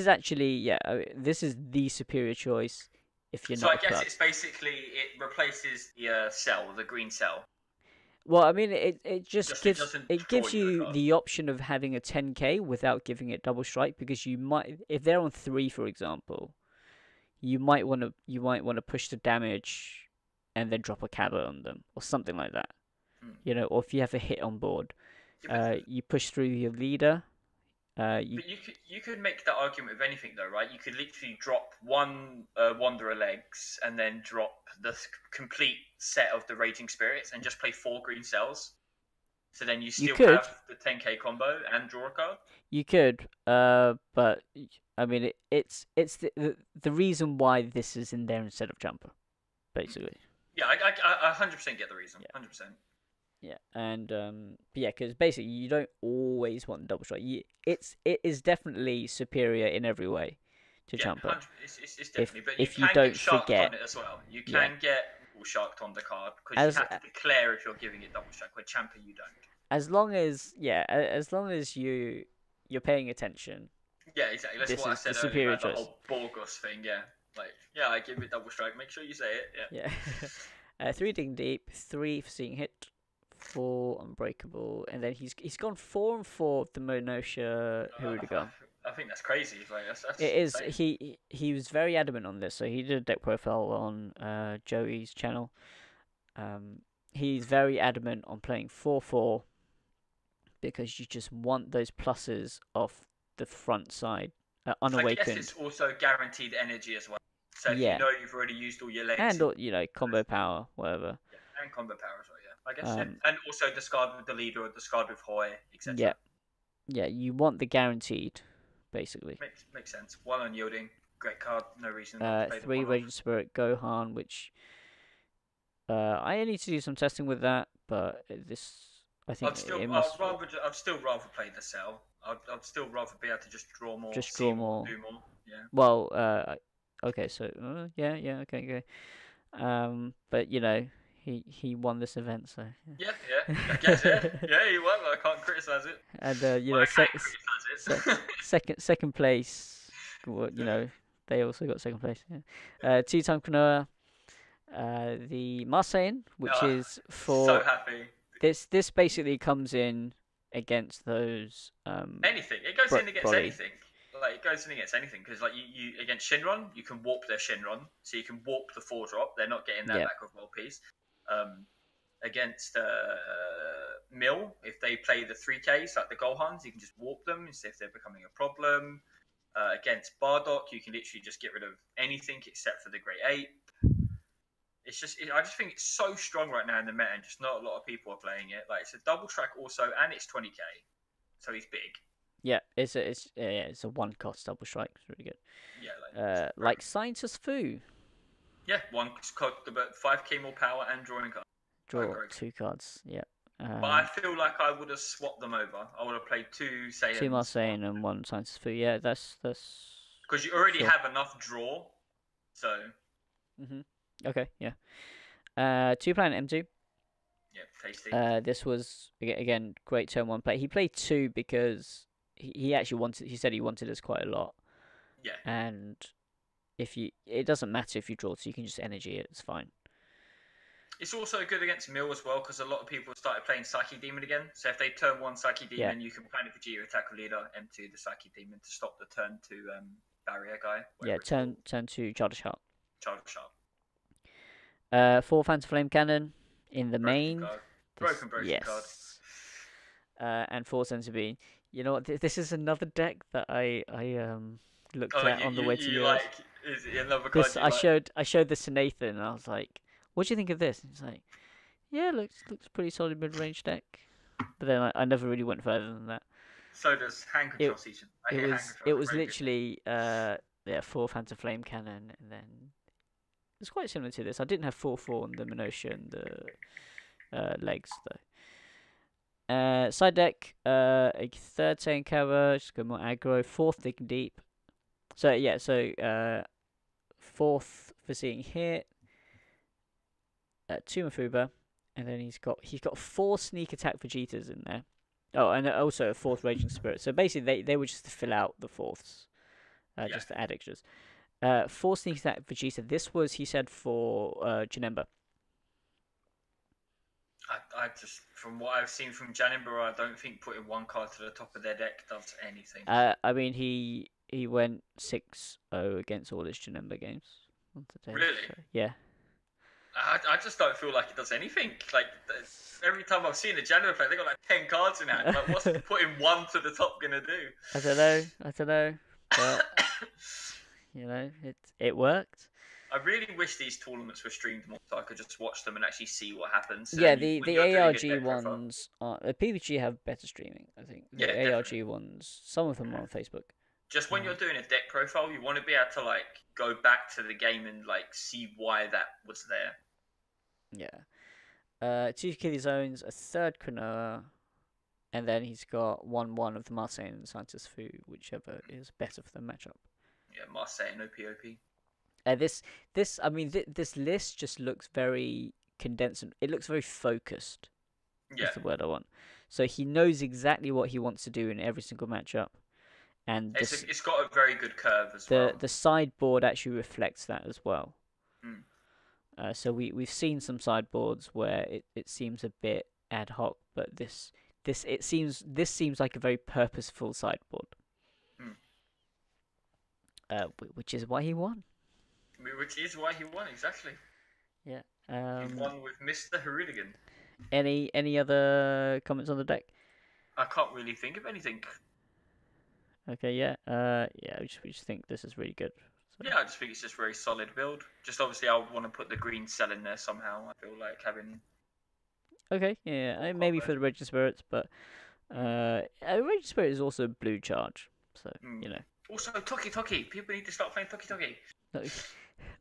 actually this is the superior choice if you're So not I a guess club. it's basically it replaces the cell, the green cell. Well, I mean, it just Just it gives doesn't it draw gives you a you card. the option of having a 10k without giving it double strike, because you might, if they're on 3, for example, you might want to push the damage and then drop a caber on them or something like that. Hmm. Or if you have a hit on board, Yeah, you push through your leader. but you could make that argument with anything though, right? You could literally drop one Wanderer legs and then drop the complete set of the Raging Spirits and just play 4 green cells. So then you still could. have the 10k combo and draw a card. You could, but I mean, it's the reason why this is in there instead of jumper, basically. Yeah, I 100% get the reason. 100%. Yeah, and but yeah, because basically you don't always want double strike. It is definitely superior in every way to jumper. It's definitely, but if you you can don't get sharked forget, on it as well. You can get sharked on the card because As- you have to declare if you're giving it double strike. Where Champa, you don't. as long as you're paying attention. Yeah, exactly. That's This what I is the said earlier superior about the choice. whole Borgos thing. Yeah, like I give it double strike. Make sure you say it. Yeah. 3 digging deep, 3 for seeing hit, 4 unbreakable, and then he's gone 4 and 4 with the Monosha Hirudegarn. I think that's crazy. Like, that's It is. insane. He was very adamant on this. So he did a deck profile on Joey's channel. He's very adamant on playing 4/4 because you just want those pluses off the front side, unawakened. I guess it's also guaranteed energy as well. So if Yeah. you know you've already used all your legs, and combo power, whatever. yeah, and combo power as well. Yeah, I guess. And also discard with the leader or discard with Hoy, etc. Yeah. You want the guaranteed, basically. Makes sense. One unyielding, great card. No reason. Not to play 3 Raging Spirit Gohan, which I need to do some testing with that, but this I think I'd still rather play the cell. I'd still rather be able to just draw more, Just see draw more, more. do more. Yeah. Well, okay, so okay. But he won this event, so Yeah, I guess yeah, he won. I can't criticize it. and I can criticize it. second place. Well, they also got second place. Yeah. 2-time Konoha, the Marseille, which is for so happy. This basically comes in against those Anything. It goes in against Broly. anything. Like it goes in against anything because like you against Shenron, you can warp their Shenron, so you can warp the 4-drop. They're not getting that back with world piece. Against Mill, if they play the 3Ks like the Gohans, you can just warp them and see if they're becoming a problem. Against Bardock, you can literally just get rid of anything except for the Great Ape. I just think it's so strong right now in the meta, and just not a lot of people are playing it. Like it's a double track also, and it's 20k, so he's big. Yeah, it's a 1 cost double strike. It's really good. Yeah, like Scientist Fu. Yeah, 1 cost, but 5k more power and drawing card. Draw 2 cards. Yeah. But I feel like I would have swapped them over. I would have played 2 Saiyans. 2 Marseille and 1 Scientist Fu. Yeah, that's because you already have enough draw, so. Okay, yeah. 2 planet M2. Yeah, tasty. This was again great turn 1 play. He played 2 because he actually wanted. He said he wanted us quite a lot. Yeah. And it doesn't matter if you draw 2. You can just energy it. It's fine. It's also good against Mill as well because a lot of people started playing Psyche Demon again. So if they turn 1 Psyche Demon, you can plan a Vegeta attack with leader M2 the Psyche Demon to stop the turn to barrier guy. Yeah, turn to Childish Heart. Childish Heart. 4 Phantom Flame Cannon in the main. Broken card. And 4 Sensor Beam. You know what? This is another deck that I looked at on the way to yours. Is it another card I showed this to Nathan, and I was like, "What do you think of this?" And he's like, "Yeah, looks pretty solid mid range deck." But then I never really went further than that. So does hand control season. It was literally 4 Phantom Flame Cannon, and then it's quite similar to this. I didn't have 4/4 on the Minosha and the legs though. Side deck, a 3rd Saiyan cover, just go more aggro. 4th Dig Deep. So 4th for seeing hit. 2 Mafuba, and then he's got 4 sneak attack Vegetas in there. Oh, and also a fourth Raging Spirit. So basically, they were just to fill out the fourths, Yeah. just to add extras. Four sneak attack Vegeta. This was, he said, for Janemba. I just, from what I've seen from Janemba, I don't think putting one card to the top of their deck does anything. I mean, he went 6-0 against all his Janemba games on today. Really? So, yeah. I just don't feel like it does anything. Like, every time I've seen a Janemba play, they got like 10 cards in hand. Like, what's putting one to the top gonna do? I don't know. But, you know, it worked. I really wish these tournaments were streamed more so I could just watch them and actually see what happens. Yeah, the ARG ones, the PPG have better streaming, I think. The ARG ones, some of them are on Facebook. Just when you're doing a deck profile, you want to be able to like go back to the game and like see why that was there. Yeah. 2 Achilles zones, a third Cronoa, and then he's got 1/1 of the Marseille and Scientist Fu, whichever is better for the matchup. Yeah, Marseille and OPOP. This list just looks very condensed. It looks very focused. Yeah. That's the word I want. So he knows exactly what he wants to do in every single matchup. And it's got a very good curve as well. The sideboard actually reflects that as well. Mm. So we've seen some sideboards where it seems a bit ad hoc, but this seems like a very purposeful sideboard. Which is why he won. Which is why he won, exactly. Yeah. He won with Mr. Hirudegarn. Any other comments on the deck? I can't really think of anything. Okay, yeah. We just think this is really good. So. Yeah, I just think it's just very solid build. Just obviously, I would want to put the green cell in there somehow. I feel like having. Okay, yeah, maybe for the Raging Spirits, but Raging Spirit is also blue charge, so you know. Also, Toki. People need to start playing Toki. No,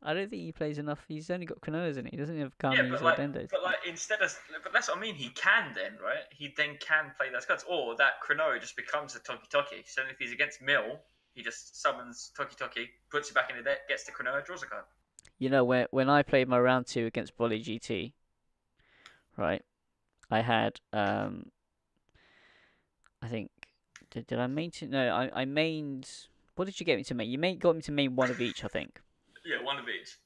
I don't think he plays enough. He's only got Cronoas in it. He doesn't have Kamis or Dendos. But that's what I mean. He can then, right? He then can play those cards, or that Cronoa just becomes a Toki. So if he's against Mill, he just summons Toki, puts it back in the deck, gets the Cronoa, draws a card. You know, when I played my round 2 against Broly GT, right? I had I think did I main? No, I mained. What did you get me to main? You got me to main one of each, I think. Yeah, one of each.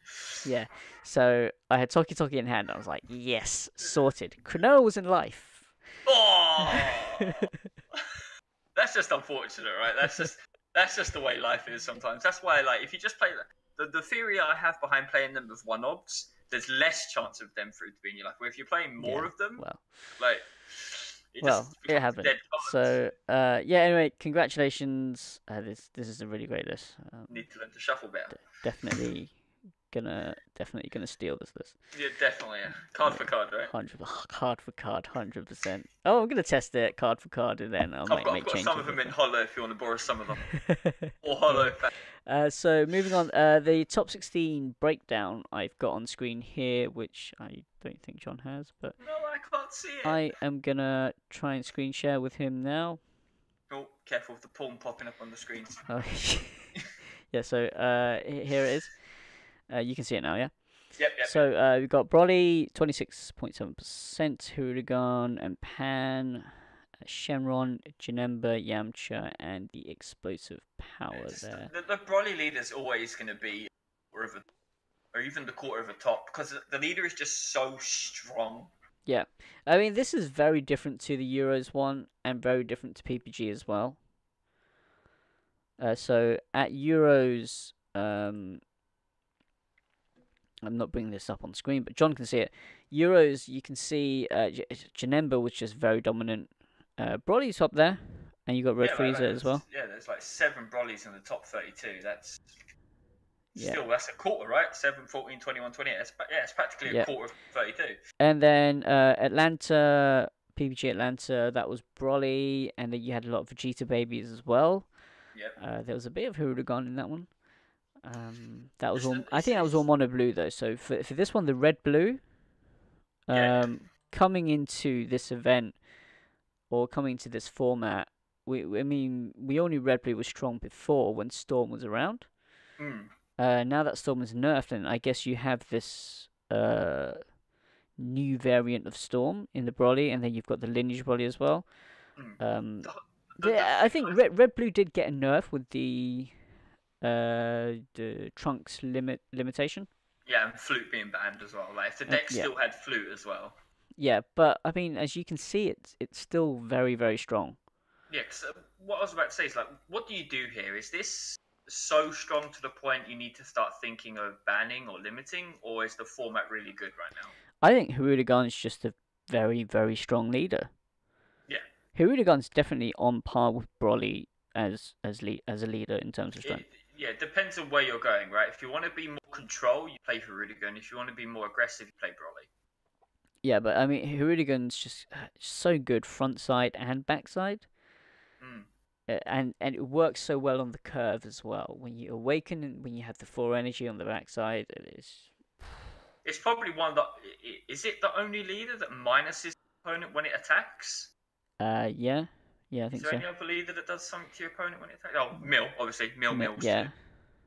Yeah. So I had Toki in hand. I was like, yes, sorted. Cronoa was in life. Oh, that's just unfortunate, right? That's just the way life is sometimes. That's why, like, if you just play the theory I have behind playing them with one obs, there's less chance of them fruit to be in your life. Where if you're playing more of them, it happens. So anyway, congratulations. This is a really great list. Need to learn to shuffle better. Definitely gonna steal this list. Yeah, definitely. Yeah. Card for card, right? Card for card, 100%. Oh, I'm gonna test it card for card, and then I'll make changes. I've got some of them in holo if you want to borrow some of them, or holo. So moving on, the top 16 breakdown I've got on screen here, which I don't think John has, but no, I can't see it. I am gonna try and screen share with him now. Oh, careful with the palm popping up on the screens. Oh, yeah. So here it is. You can see it now, yeah. Yep. So we've got Broly 26.7%, Hirudegarn and Pan, Shenron, Janemba, Yamcha, and the explosive power there. The Broly leader is always going to be or even the quarter of a top, because the leader is just so strong. Yeah, I mean, this is very different to the Euros one, and very different to PPG as well. So at Euros, I'm not bringing this up on screen, but John can see it. Euros, you can see Janemba, which is very dominant. Broly's up there, and you got Red Frieza as well. Yeah, there's like 7 Brolys in the top 32. That's that's a quarter, right? 7, 14, 21, 28. It's practically a quarter of 32. And then Atlanta, PPG Atlanta, that was Broly, and then you had a lot of Vegeta babies as well. Yep. There was a bit of Hirudegarn in that one. That was all. I think that was all mono blue though. So for this one, the red blue, coming into this event or coming to this format, we only red blue was strong before when Storm was around. Now that Storm is nerfed, and I guess you have this new variant of Storm in the Broly, and then you've got the lineage Broly as well. Um, The, I think Red Blue did get a nerf with the Trunks limitation. Yeah, and flute being banned as well. Like if the deck Yeah. still had flute as well. Yeah, but I mean, as you can see, it's still very, very strong. Yeah, because what I was about to say is like, what do you do here? Is this so strong to the point you need to start thinking of banning or limiting, or is the format really good right now? I think Hirudegarn's just a very, very strong leader. Yeah. Hirudegarn's definitely on par with Broly as a leader in terms of strength. It depends on where you're going, right? If you want to be more control, you play Hirudegarn. If you want to be more aggressive, you play Broly. Yeah, but I mean, Hirudegarn's just so good front side and back side. And it works so well on the curve as well. When you awaken and when you have the 4 energy on the backside, it is. It's probably one of the. Is it the only leader that minuses the opponent when it attacks? Yeah, I think so. Is there any other leader that does something to your opponent when it attacks? Oh, Mill, obviously, Mill's yeah. too.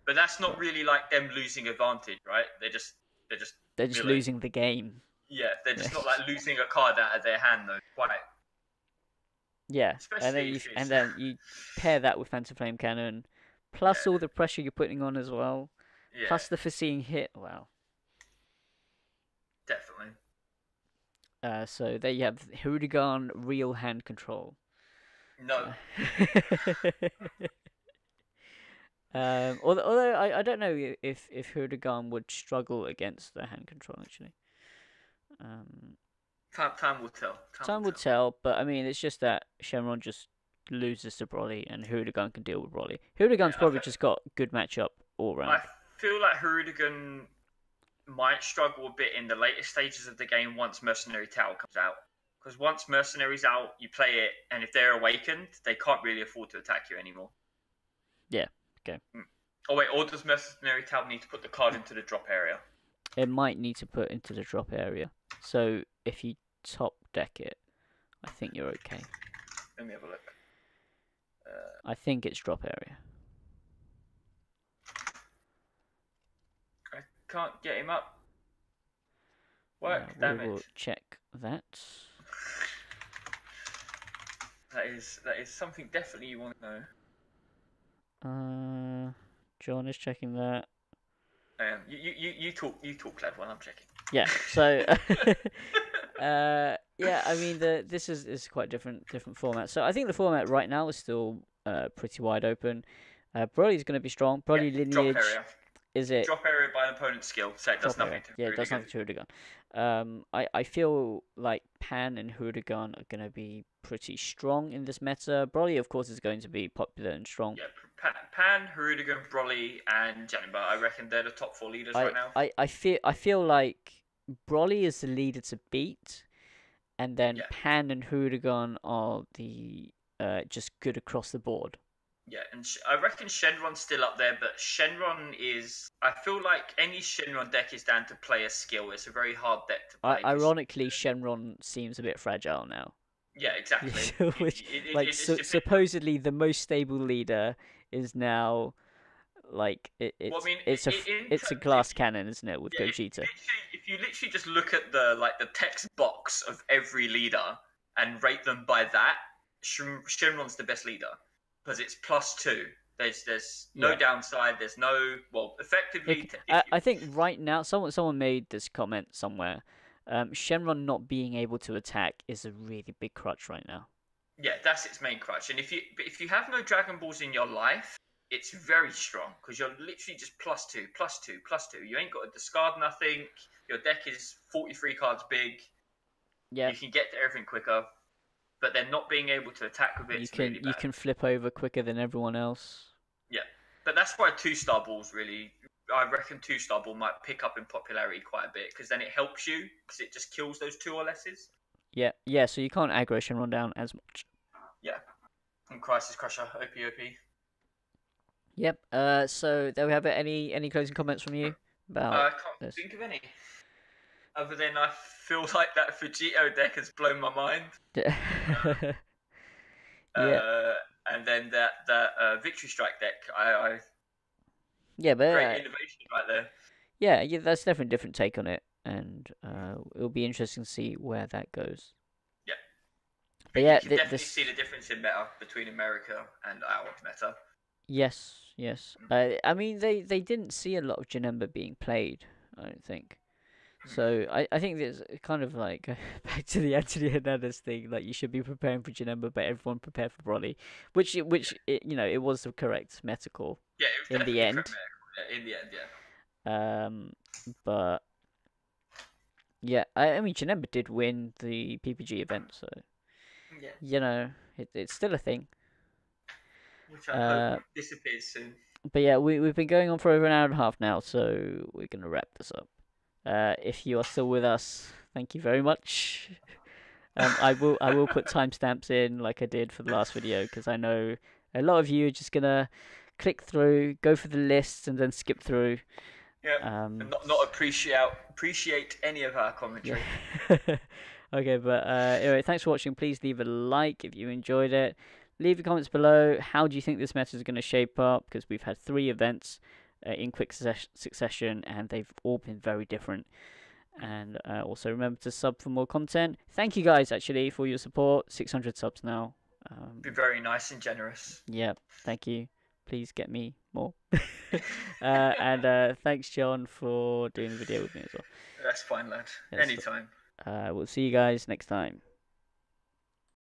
But that's not really like them losing advantage, right? They're just losing the game. Yeah, they're just not like losing a card out of their hand though, quite. Yeah, Especially and then you pair that with Phantom Flame Cannon, plus all the pressure you're putting on as well, plus the foreseeing hit. Wow. Definitely. So there you have Hirudegarn real hand control. No. Although I don't know if Hirudegarn would struggle against the hand control actually. Time will tell. Time will tell, but I mean it's just that Shenron just loses to Broly and Hirudegarn can deal with Broly. Hirudegarn's probably just got good matchup all round. I feel like Hirudegarn might struggle a bit in the later stages of the game once Mercenary Tao comes out. Because once Mercenary's out, you play it, and if they're awakened, they can't really afford to attack you anymore. Yeah, okay. Oh wait, or does Mercenary Tao need to put the card into the drop area? It might need to put into the drop area. So if you top deck it, I think you're okay. Let me have a look. I think it's drop area. I can't get him up. Work damage. We will check that. That is something definitely you want to know. John is checking that. You talk, clever one. I'm checking. Yeah. So. Yeah. I mean, this is quite different format. So I think the format right now is still pretty wide open. Broly's going to be strong. Broly lineage. Drop area. Is it drop area by an opponent's skill? So it does nothing to Hirudegarn. Yeah, it does nothing to Hirudegarn. I feel like Pan and Hirudegarn are going to be pretty strong in this meta. Broly, of course, is going to be popular and strong. Yeah, Pan, Hirudegarn, Broly, and Janemba. I reckon they're the top 4 leaders right now. I feel like Broly is the leader to beat, and then Pan and Hirudegarn are the just good across the board. Yeah, and I reckon Shenron's still up there, but Shenron is... I feel like any Shenron deck is down to player skill. It's a very hard deck to play. Ironically, Shenron seems a bit fragile now. Yeah, exactly. Supposedly the most stable leader is now... Like it's a glass cannon, isn't it, with Gogeta? If you literally just look at the text box of every leader and rate them by that, Shenron's the best leader because it's +2. There's no downside. There's no effectively. I think right now someone made this comment somewhere. Shenron not being able to attack is a really big crutch right now. Yeah, that's its main crutch. And if you have no Dragon Balls in your life, it's very strong because you're literally just +2, +2, +2. You ain't got to discard nothing. Your deck is 43 cards big. Yeah, you can get to everything quicker, but then not being able to attack with it. You can flip over quicker than everyone else. Yeah, but that's why 2-star balls really. I reckon 2-star ball might pick up in popularity quite a bit because then it helps you because it just kills those 2 or lesses. Yeah. So you can't aggro Shenron down as much. Yeah, and Crisis Crusher, OP. Yep. So there we have it. Any closing comments from you about I can't think of any. Other than I feel like that Vegito deck has blown my mind. And then that Victory Strike deck, but great innovation right there. Yeah, that's definitely a different take on it, and it'll be interesting to see where that goes. Yeah. But yeah, you can definitely this see the difference in meta between America and our meta. yes. I mean, they didn't see a lot of Janemba being played. I don't think. So I think there's kind of like back to the Anthony Hernandez thing. Like you should be preparing for Janemba, but everyone prepared for Broly, which it was the correct meta call. Yeah, it was in the end. Yeah, in the end, yeah. But yeah, I mean Janemba did win the PPG event, so yeah, it's still a thing. Which I hope disappears soon. But yeah, we've been going on for over an hour and a half now, so we're gonna wrap this up. If you are still with us, thank you very much. I will put timestamps in like I did for the last video because I know a lot of you are just gonna click through, go for the lists, and then skip through. Yeah, and not appreciate any of our commentary. Yeah. Okay, but anyway, thanks for watching. Please leave a like if you enjoyed it. Leave your comments below. How do you think this meta is going to shape up? Because we've had 3 events in quick succession, and they've all been very different. And also remember to sub for more content. Thank you guys, actually, for your support. 600 subs now. Be very nice and generous. Yeah, thank you. Please get me more. And thanks, John, for doing the video with me as well. That's fine, lad. Anytime. We'll see you guys next time.